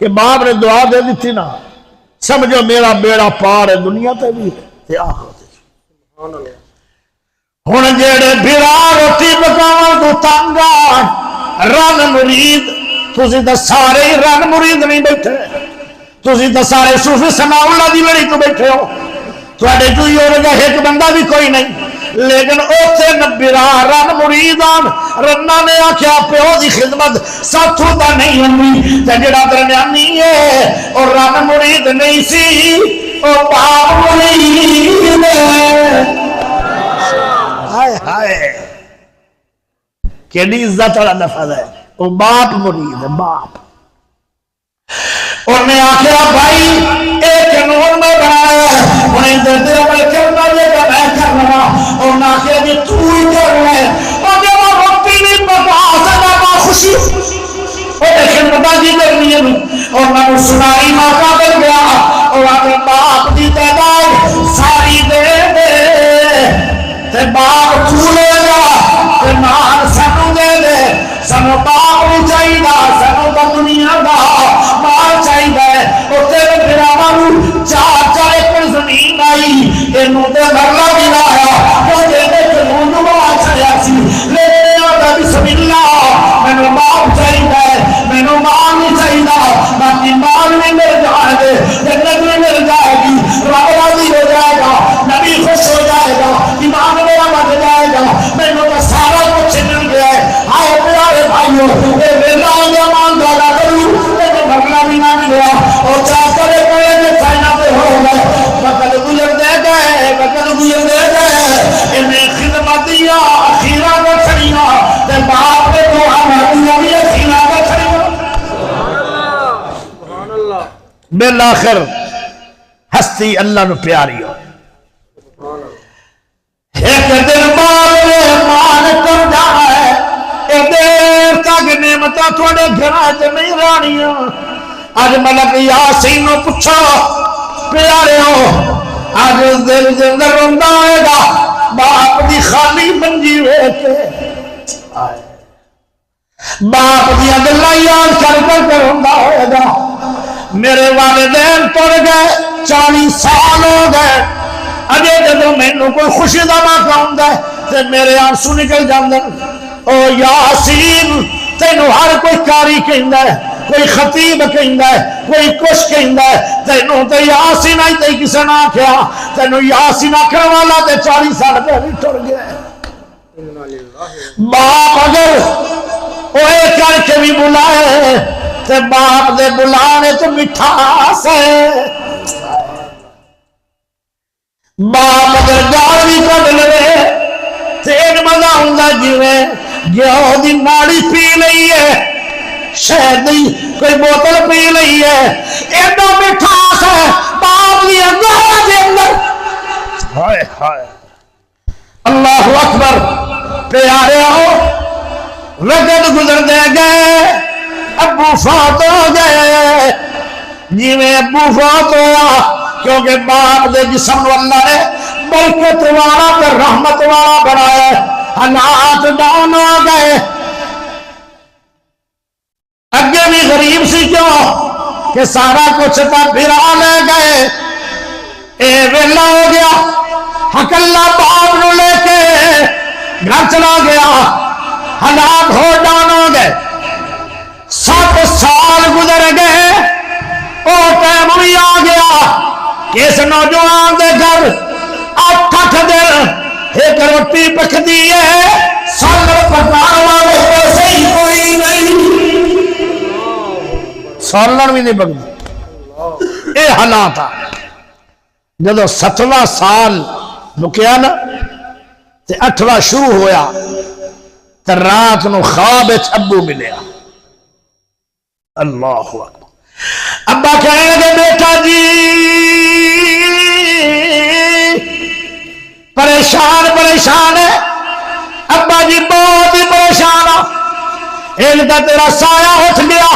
کہ باپ نے دعا دے دی تھی نا، سمجھو میرا بیڑا پار ہے دنیا تے بھی تے آخرت۔ ہن جڑے بھرا روٹی پکاون تو تنگا رن مرید، تسی تے سارے ہی رن مرید نہیں بیٹھے، تسی تے سارے صوفی ثناء اللہ دی لڑی تو بیٹھے ہو، تھوڑے جو یہ ایک بندہ بھی کوئی نہیں، لیکن اوتھے نبیرا رن مریدان رنا نے آکھیا پیو دی خدمت ساتھوں دا نہیں ہونی، تے جڑا درمیانی ہے اور رن مرید نہیں سی او باپ مرید ہے۔ ہائے ہائے کیڑی عزت والا لفظ ہے، او باپ مرید ہے، باپ۔ انہیں آخیا بھائی ایک قانون میں بنایا ہے، انہیں دردے عمل کرنا دے گا میں کر رہا، انہیں آخیا جی تو ہی کر رہے اور جب وہ روٹی نہیں پکا سکتا با خوشی اور خدمتہ جی کرنی ہے اور میں سنائی موقع مل گیا اور اگر باپ دی تعداد ساری دے دے تے باپ چھولے گا تے نال سانو دے دے، سانو باپ نہیں چاہیے، سانو تو دنیا دا مال چاہیے، اور تیرے براہوں چار چار ایکڑ زمین آئی انہوں تے مرلا بھی لایا وہ دے دے قانون دعا چاہیا سی، لیکن آدھا بسم اللہ میں باپ چاہیے، میں مال نہیں چاہیے، باقی مال نہیں مل جائے گے، جنت میں مل جائے گی، رب راضی ہو جائے گا، نبی خوش ہو جائے گا، ایمان میرا بڑھ جائے گا، میں نے سارا کچھ مل گیا ہے۔ آئے پیارے بھائیوں اے میرا ایمان دادا کروں لیکن بھگنا بھی نہ ملیا اور چاہ کرے پڑے میں چائنا پہ ہو گئے، وقت گزر دے گئے، وقت گزر دے گئے، انہیں خدمتیاں اخیرہ کو چھڑیاں تے باپ نے تو ہمیں بھی اخیرہ کو چھڑیاں۔ بالآخر ہستی اللہ نو پیاری ہو، ایک دن بعد مان کر جائے اے دیر تک نعمتاں تھوڑے گھراں چ نہیں رانیاں۔ اج ملک یاسین نو پوچھو پیارے ہو اج دل دے اندر روندا ہوئے گا باپ دی خالی منجی ویکھ کے، باپ دی گلاں یاد کر کر روندا ہوئے گا میرے والدین ٹر گئے 40 سال ہو گئے، اجے جدوں مینوں کوئی خوشی دا موقع ہوندا ہے تے میرے آنسو نکل جاندے۔ او یاسین تینوں ہر کوئی قاری کہندا ہے، کوئی خطیب کہندا ہے، کوئی کچھ کہندا ہے، تینوں تے یاسین آئی تے کسے نہ آکھیا، تینوں یاسین آکھن والا تے 40 سال پہلے ٹر گیا۔ باپ اگر اوے کر کے بھی بلائے تے باپ دے بلانے تو مٹھاس ہے، باپ اگر گال بھی کڈ لے تین مزہ ہوندا جویں گیہوں دی ناڑی پی لئی ہے، شہد دی کوئی بوتل پی لئی ہے ایڈا مٹھاس ہے باپ دی گالاں دے اندر ہائے ہائے اللہ اکبر پیارے ہو وقت گزر دے گئے ابو فوت ہو گئے جی میں ابو فوت ہوا کیونکہ باپ دے جسم نو اللہ نے برکت والا تے رحمت والا بنایا حالات ڈاؤن ہو گئے اگے بھی غریب سی کیوں کہ سارا کچھ تا پھرا لے گئے اے ویلا ہو گیا حق اللہ باپ نو لے کے گھر چلا گیا حالات ہو ڈاؤن ہو گئے 7 سال گزر گئے او ٹائم بھی آ گیا کہ اس نوجوان دے گھر 8 دن ایک روٹی پکدی ہے سالن پکان والے ایسے ہی کوئی نہیں سالن بھی نہیں پکدی اے حالات آ جدو 7واں سال مکیا نا تے 8واں شروع ہویا تے رات نو خواب ابو ملیا اللہ اکبر ابا کہنے لگے بیٹا جی پریشان ہے ابا جی بہت ہی پریشان ہے ایک دا تیرا سایہ اٹھ گیا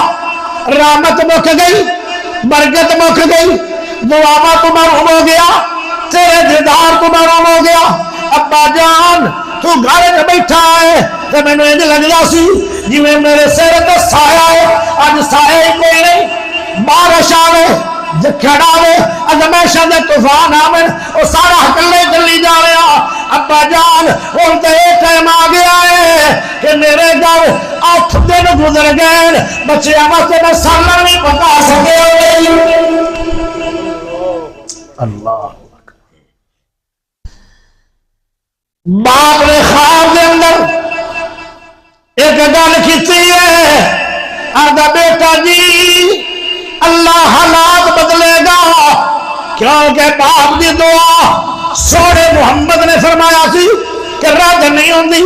رحمت مک گئی برکت مک گئی دعا تو محروم ہو گیا تیرے دیدار تو محروم ہو گیا ابا جان تو گھر میں بیٹھا ہے تو میں نے لگتا سی جی میں میرے سر تے سایہ ہے اج سایہ ہی کوئی نہیں بارش آوے جکڑ آوے ازمیشہ دے طوفان آوے وہ سارا ہکلے چلی جا رہا ابا جان ہن تے ایک ٹائم آ گیا ہے کہ میرے گھر 8 دن گزر گئے بچیاں واسطے میں سالن نہیں پکا سکے اللہ باپ نے خواب دے اندر ایک گل کیتی ہے آدھا بیٹا جی اللہ حالات بدلے گا کیونکہ باپ دی دعا سونے محمد نے فرمایا سی کہ رد نہیں ہوندی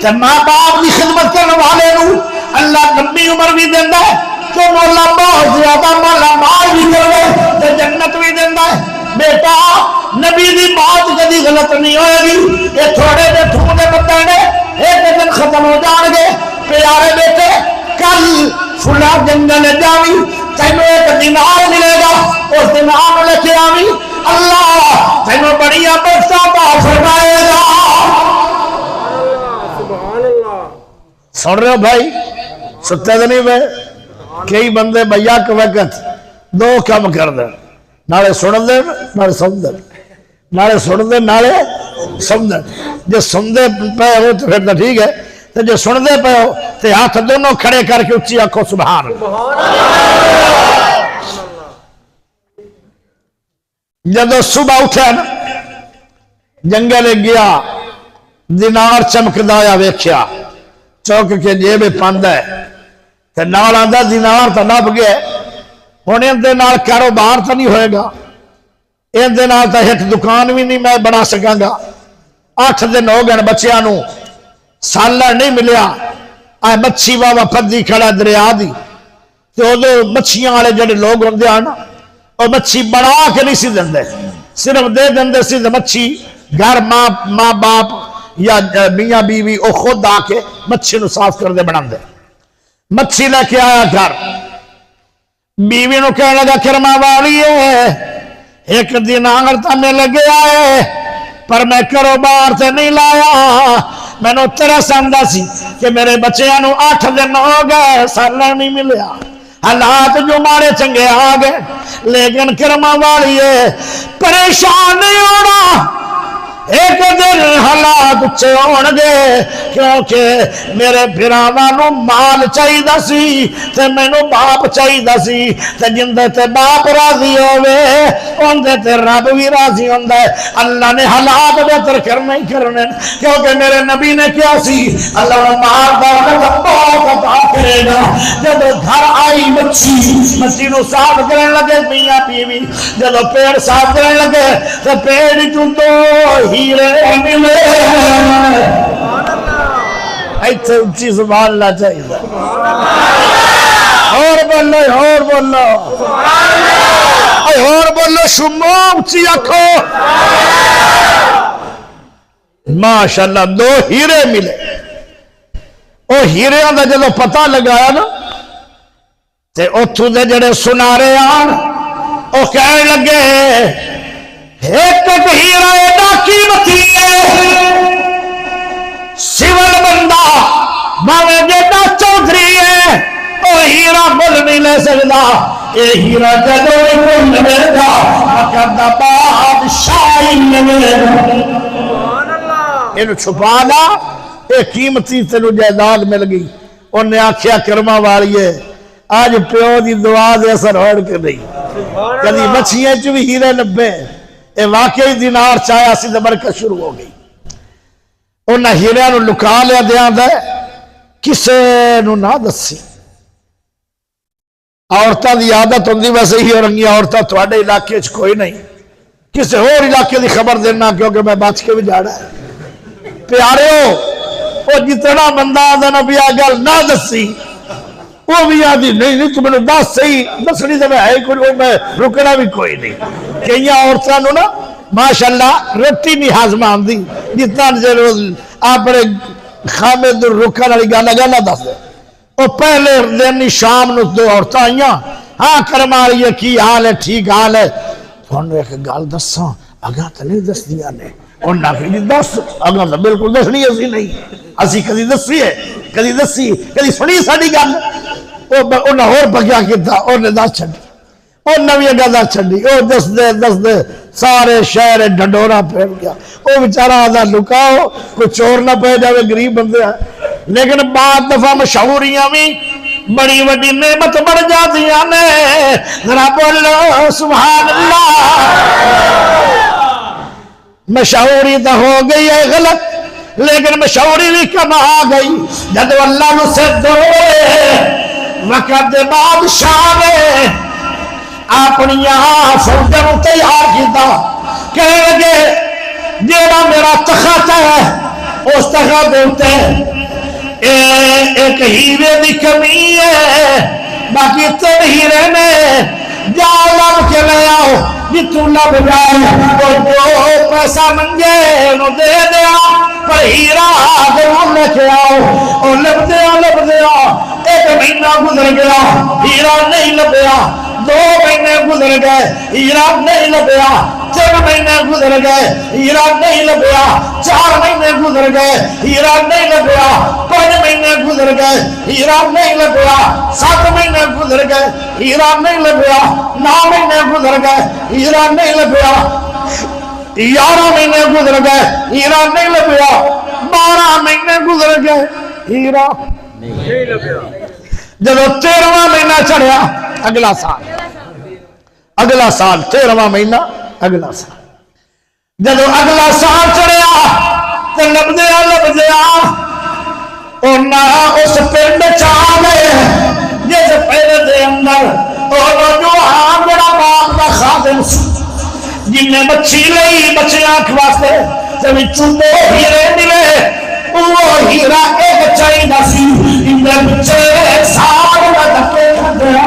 تے ماں باپ دی خدمت کرنے والے نو اللہ لمبی عمر بھی دیندا ہے تو مولا بہت زیادہ مالا مال بھی کرے تے جنت بھی دیندا ہے بیٹا نبی دی بات کدی غلط نہیں ہوئے گی یہ تھوڑے دے تھوڑے بندے نے ایک دن ختم ہو جان گے پیارے بیٹے کل فلا جنگل جاوی تینوں ایک دینار ملے گا اس دینار لے کے آوی اللہ تینوں بڑی بخشا عطا فرمائے گا سبحان اللہ سن رہے ہو بھائی ستے تو نہیں میں کئی بندے بھیا کے وقت 2 کام کر دیں نالے سن دیں نالے سن دیں نالے سن دیں نالے سن دیں جو سن دے پہ ہو تو پھر تو ٹھیک ہے تو جو سن دے پہ ہو تو ہاتھ دونوں کھڑے کر کے اچھی آنکھوں سبحان اللہ جدو صبح اٹھا نا جنگل گیا دینار چمکدا آیا ویکھیا چوک کے جیب پند ہے تے نال آندا دینار تو لب گیا ہن اندے نال کاروبار تو نہیں ہوئے گا اندے نال تو ایک دکان بھی نہیں میں بنا سکاں گا 8 دن ہو گئے بچیاں نو سالن نہیں ملیا اے مچھی واوا پدی کھڑا دریا دی تے اودے مچھیاں والے جڑے لوگ ہوندے ہیں نا اور مچھی بنا کے نہیں سی دندے صرف دے دندے سی مچھی گھر ماں باپ یا میاں بیوی او خود آ کے مچھی نو صاف کر دے بنا دے مچھی لے کے آیا گھر بیوی نو کہنے لگا کرما والی ہے ایک دن آنگڑتا میں لگے آئے پر میں کاروبار سے نہیں لایا میں نے ترس آندا سی کہ میرے بچیاں نو 8 دن ہو گئے سالن نہیں ملیا حالات جو مارے چنگے آ گئے لیکن کرما والی ہے پریشان نہیں ہونا ایک دن حالات اچھے ہون گے کیونکہ میرے بھراواں نو مال چاہیدا سی تے مینوں باپ چاہیدا سی تے جندے تے باپ راضی ہوے اوندے تے رب بھی راضی ہوندا ہے اللہ نے حالات بہتر کرنے ہی کرنے کیونکہ میرے نبی نے کیا سی اللہ مال دولت بہت عطا کرے گا جب گھر آئی مچھی نو صاف کرن لگے میاں بیوی جب پیڑ صاف کرن لگے تے پیڑ چوں تو ہیرے ملے ایتھے اچھی سبحان اللہ چاہیے اور بولو اور بولو شمو اونچی آنکھو ماشاءاللہ دو ہیرے ملے او ہیریاں دا جدو پتہ لگایا نا تے اتھو دے جڑے سنارے آن او کہنے لگے ایک ہیرا ایڈا قیمتی ہے سول بندہ باوے جیڈا چودھری ہے او ہیرا مل نہیں لے سکدا اے ہیرا جدو مل لے گا کہندا بادشاہی لے اینو چھپا لا اے قیمتی تینو جائیداد مل گئی انہیں آکھیا کرما والیے آج پیو دی دعا دے اثر ہوڑ کے نہیں کدی مچھیاں چ بھی ہیرے لبے اے واقعی دینار چایا سی تے برکت شروع ہو گئی انہاں ہیریاں نو لکا لیا دیاں دے کسے نو نہ دسی عورتاں دی عادت ہوندی ویسے ہی رنگیاں عورتاں تواڈے علاقے چ کوئی نہیں کسے اور علاقے دی خبر دینا کیونکہ میں بچ کے بھی جاڑا ہے پیاریو وہ جتنا بندہ آدھا نبی آگل نہ دسی وہ بھی آدھی نہیں تو میں نے دس صحیح دسنی تو میں ہے کوئی میں رکنا بھی کوئی نہیں کئی عورتوں نے نا ماشاءاللہ روٹی نہیں ہاضم آندی جتنا روز اپنے خامد رکن والی گانا دس دے وہ پہلے دن شام نو دو عورتیں آئیاں ہاں کرما رہی ہے کی حال ہے ٹھیک حال ہے تھوڑا ایک گل دساں اگاں تو نہیں دس دیا نے انہاں کہ دس اگاں تو بالکل دسنی اسی نہیں اسی کدی دسی ہے کدی دسی کدی سنی ساڈی گل انہاں ہور بگیا کیتا انہیں دس چھڈی انہاں بھی اگاں دس چھڈی او دس دے سارے شہر ڈنڈورا پھیل گیا او بیچارہ آدھا لکاؤ کوئی چور نہ پہ جاوے غریب بندے ہیں لیکن بعد دفعہ مشہوریاں بھی بڑی وڈی نعمت بڑھ جاتیاں نے ذرا بولو سبحان اللہ مشہوری تو ہو گئی ہے غلط لیکن مشہوری بھی کم آ گئی جب اللہ نو سے دوئے وقت بادشاہ نے اپنی فوجوں تیار کیتا کہنے لگے جیڑا میرا تخت ہے اس تخت ہوتے ایک ہیرے دی کمی ہے باقی تین ہیرے نے جا لب کے لے آؤ جتوں لب جائے تو جو پیسہ منگے انہوں دے دیا پر ہیرا ضرور لے کے آؤ اور لب دیا ایک مہینہ گزر گیا ہیرا نہیں لبیا 2 مہینے گزر گئے ہیرا نہیں لبیا 3 مہینے گزر گئے ہیرا نہیں لبیا 4 مہینے گزر گئے ہیرا نہیں لبیا 5 مہینے گزر گئے ہیرا نہیں لبیا 7 مہینے گزر گئے ہیرا نہیں لبیا 9 مہینے گزر گئے ہیرا نہیں لبیا 11 مہینے گزر گئے ہیرا نہیں لبیا 12 مہینے گزر گئے ہیرا نہیں لبیا جب 13واں مہینہ چڑھیا اگلا سال 13واں مہینہ اگلا سال جب اگلا سال چڑھیا تو لبدیا اس پنڈ چاہے جس پنڈ دے اندر نوجوان بڑا باپ کا خادم جن نے مچھی لئی بچیاں واسطے جب چوبو ہیرے ملے وہ ہیرا ایک چاہیے سی اندر بچے سال کا دھکے کھدیا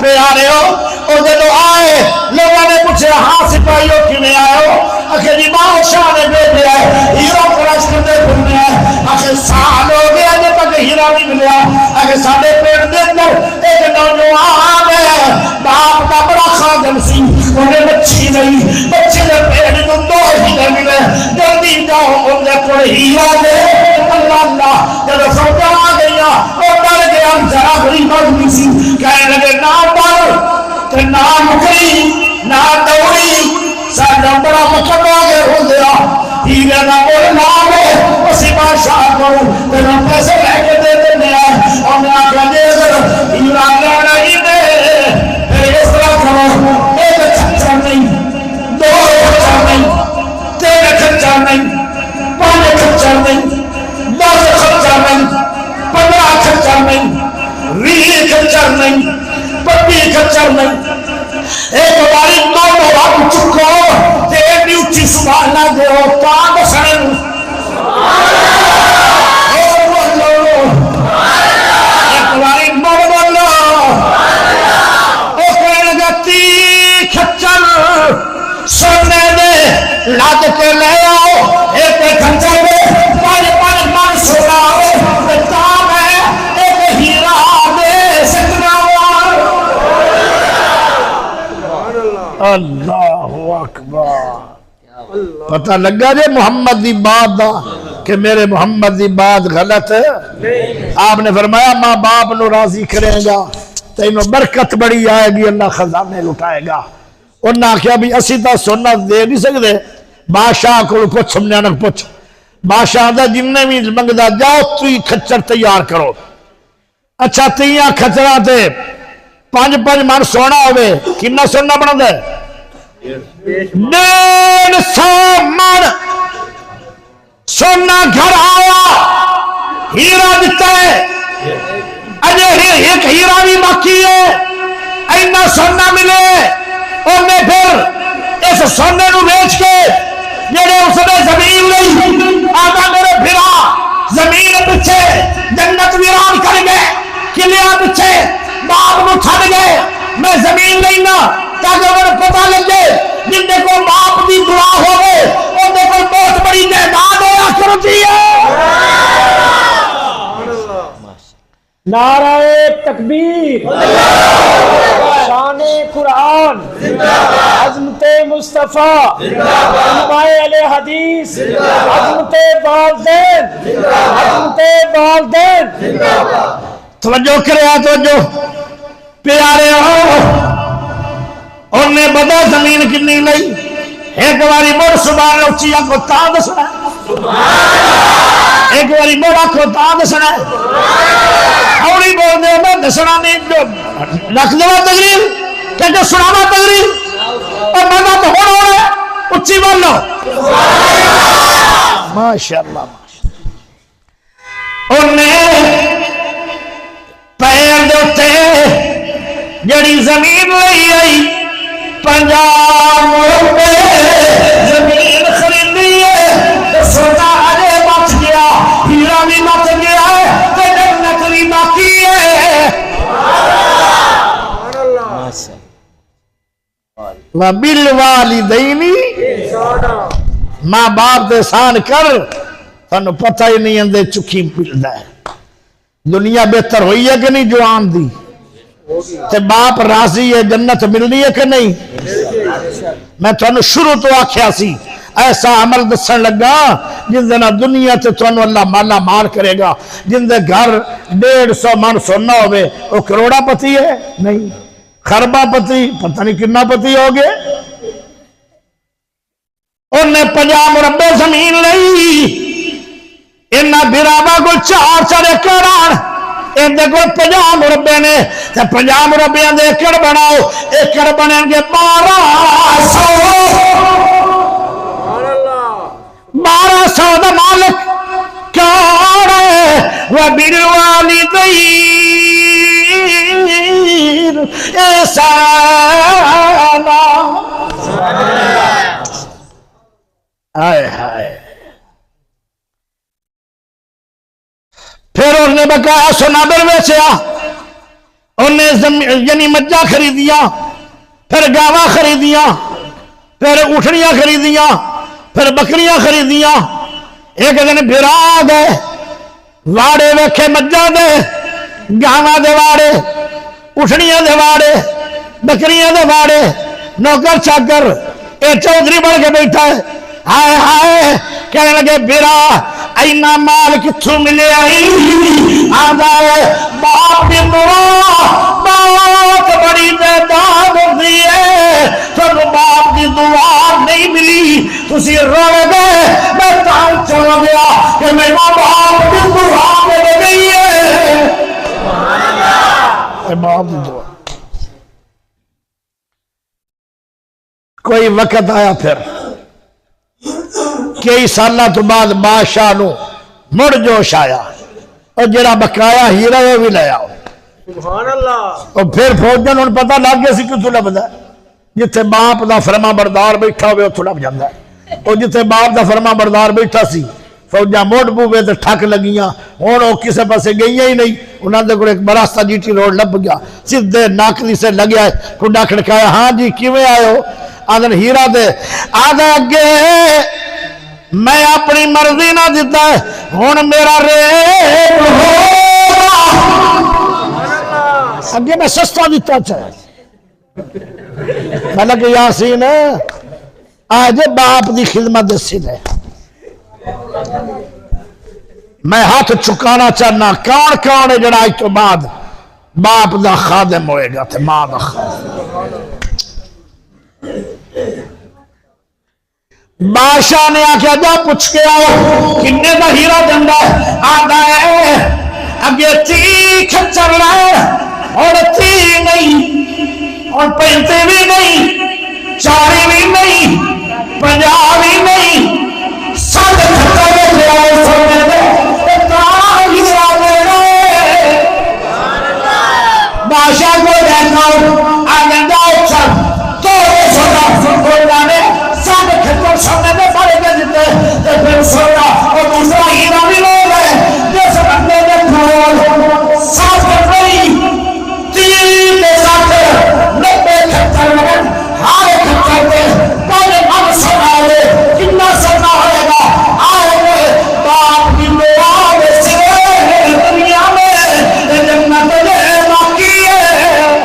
پیارے ہو جدو آئے لوگوں نے پوچھے ہاں سپاہیوں کیویں آئے ہو آخر جی بادشاہ نے بھیجا ہے ہیرو کراش کرتے پھرنے ہیں آخر سال ہو گیا جب تک ہیرا نہیں ملیا آخر سارے پیڑ دے اندر ایک نوجوان ہے باپ کا بڑا خادم سی انہیں بچی نہیں بچے نے پیڑ کو 2 ہیرے ملے جلدی جاؤ انہیں کوئی ہیرا دے اللہ جب سوچا آ گیا وہ ڈر گیا ذرا بڑی مجبوری سی کہنے لگے نہ ڈر نہ مکری نہ دوڑی ساڈا بڑا مقدمہ آگے ہو گیا ہیرے کا کوئی نام ہے اسی بادشاہ کو تیرا پیسے لے کے دے دینے ہیں اور میں آگے دے دے ہیرا لینا ہی دے پھر اس طرح کرو ایک خرچہ نہیں 2 خرچہ نہیں 3 خرچہ نہیں 5 خرچہ نہیں 10 خرچہ نہیں 15 خرچہ نہیں 20 خرچہ نہیں 25 خرچہ نہیں ایک باری مانو آپ چکو تیر بھی اچھی سبحانہ دے ہو کام سڑے ایک باری مانو اللہ اکبر پتہ لگا جے محمد دی بات دا کہ میرے محمد دی بات غلط ہے آپ نے فرمایا ماں باپ نو راضی کرے گا تینوں برکت بڑی آئے گی اللہ خزانے لٹائے گا انہاں آخیا بھی اسی تا سنت دے نہیں سکتے بادشاہ کو پوچھ سمجھانک پوچھ بادشاہ دا جننے بھی منگدا جاؤ تھی کھچر تیار کرو اچھا تیاں کھچرا تے 5 من سونا ہوئے کنا سونا بنا دے 150 من سونا گھر آیا ہیرا دیتا ہے اجے ایک ہیرا بھی باقی ہے اینا سونا ملے انہیں پھر اس سونے نو بیچ کے جڑے اس نے زمین لئی آگا میرے بھرا زمین پچھے جنت ویران کر گئے قلعہ پچھے باپ کو چھڑ گئے میں زمین لینا تاکہ انہیں پتہ لگے جن نے کو باپ دی دعا ہوئے انہیں کو بہت بڑی جائیداد ہوا کرتی ہے نعرہ تکبیر شان قرآن عظمت مصطفیٰ علماء علیہ حدیث عظمت والدین توجہ کرے توجہ پیارے ہو انہیں بدا زمین کنی لئی ایک باری مڑ سبحان اچھیا کو تاں دسنا ایک باری مڑا کو تاں دسنا اوری بول دے میں دسنا نہیں جو رکھ دوا تقریر کہ جو سنانا تقریر اور مزہ تو ہو رہا ہے اچھی بولو ماشاءاللہ انہیں پیر دوتے جڑی زمین لئی آئی 50 روپے زمین خریدی ہے سونا آجے بچ گیا ہیرا بھی بچ گیا ہے تے جنت بھی باقی ہے وَبِالْوَالِدَيْنِ ماں باپ دے احسان کر تھانو پتہ ہی نہیں اندے چکی ملدا ہے دنیا بہتر ہوئی ہے کہ نہیں جوان دی تے باپ راضی ہے جنت ملنی ہے کہ نہیں میں تھانو شروع تو آکھیا سی ایسا عمل دسن لگا جن دے دنیا تے تھانو اللہ مالا مال کرے گا جن دے گھر 150 من سونا ہوئے وہ کروڑا پتی ہے نہیں خربہ پتی پتہ نہیں کنا پتی ہو گئے انہیں 50 مربع زمین لئی انہاں براوا کو 4 ایکڑ اندے کو 50 مربع نے 50 مربع دے ایکڑ بناؤ ایکڑ بنیں گے 1200 دا مالک کون ہے وَبِالْوَالِدَيْنِ احسانا آئے ہائے پھر انہوں نے بقایا سنابر بیچیا انہیں یعنی مجھا خریدیا پھر گاواں خریدیا پھر اٹھڑیاں خریدیا پھر بکریاں خریدیا ایک دن بھرا گئے واڑے ویکھے مجھا دے گاواں دے واڑے اٹھڑیاں دے واڑے بکریاں دے واڑے نوکر چاکر اے چودھری بڑھ کے بیٹھا ہے ہائے ہائے کہنے لگے بیرا اینا مال کتھوں ملے آئی آدھا ہے باپ دی دعا بہت بڑی جائیداد ہوتی ہے تو باپ دی دعا نہیں ملی تسی رو گئے میں تان چل گیا کہ میرا باپ دی دعا مل گئی ہے باپ دی دعا کوئی وقت آیا پھر کئی سالہ تو بعد بادشاہ نو مڑ جوش آیا اور جڑا بقایا ہیرا وہ بھی لے آؤ سبحان اللہ اور پھر فوجن ان پتہ لگ گیا سی کتوں لبدا جتھے باپ دا فرما بردار بیٹھا ہوئے اتھوں لب جاندا ہے اور جتھے باپ دا فرما بردار بیٹھا سی فوجاں موڑ بوے تے ٹھک لگیاں ہن او کسے پاسے گئیاں ہی نہیں انہاں دے کول ایک براستہ جی ٹی روڈ لب گیا سیدھے ناکلی سے لگیا کنڈا کھڑکایا ہاں جی کیویں آئے ہو آدھن ہیرا دے آدھا اگے میں اپنی مرضی نہ دیتا ہے ہن میرا ریٹ ہوگا اگے میں سستا دیتا چاہے ملک یاسین آج باپ دی خدمت سی ہے میں ہاتھ چکانا چاہنا کون کون ہے جڑا اس تو بعد باپ دا خادم ہوئے گا تے ماں دا خادم بادشاہ نے آکھیا جا پوچھ کے آؤ کنے دا ہیرا دندا آندا ہے اگے تی کھچر لے اور تی نہیں اور پینتے بھی نہیں چاری بھی نہیں پنجاب بھی نہیں سب کھچر لے آئے سونے دے ہیرا میرے بادشاہ کو دیکھا آگے جاؤ سب تو سونا ہو جانے سب کھچر سونے دے بڑے دے جتے پھر سونا اور دوسرا ہیرا بھی لو گئے جیسے بندے نے کھول ساتھ گئی تین دے ساتھ 90 کھچر لگن ہر کھچر دے پہلے من سنا لے کنا سنا ہوئے گا آئے گے باپ کی دعا میں سرے دنیا میں جنت لے باقی ہے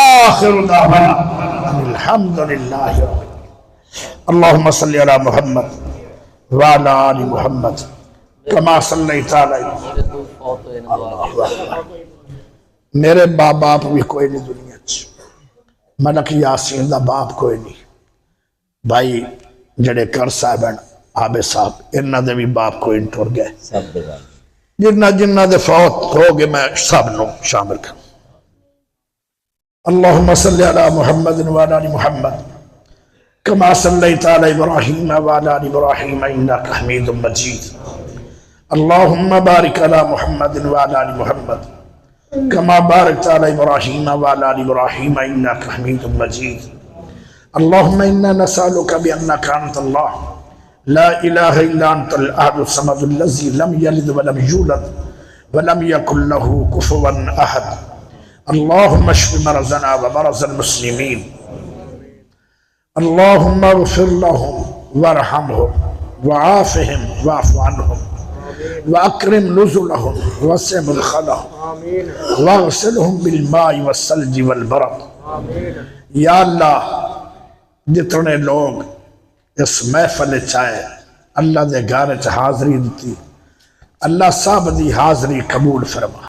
آخر دعوانا الحمدللہ اللہم صلی علی محمد وعلا آل محمد کما صلیت علی میرے باپ بھی کوئی نہیں دنیا ملک یاسین دا باپ کوئی نہیں بھائی جڑے کر صاحب ہیں آبے صاحب انہ دے بھی باپ کوئی نہیں ٹور گئے جنہ دے فوت ہو گئے میں سب نو شامل کر اللہم صلی علی محمد وعلا آل محمد کما صلیت علی ابراہیم وعلا آل ابراہیم انکا حمید مجید اللہم بارک علی محمد وعلا آل محمد کما بارکت علی ابراہیم وعلا آل ابراہیم انکا حمید مجید اللہم انا نسألک بانک انت اللہ لا الہ الا انت الاحد الصمد الذی لم یلد ولم یولد ولم یکن له کفوا احد اللهم اشف مرضنا ومرض المسلمين اللهم اغفر لهم وارحمهم وعافهم واعف عنهم واكرم نزلهم ووسع مدخلهم واغسلهم بالماء والثلج والبرد یا اللہ جتنے لوگ اس محفل چاہے اللہ دے گھر حاضری دیتی اللہ صاحب دی حاضری قبول فرما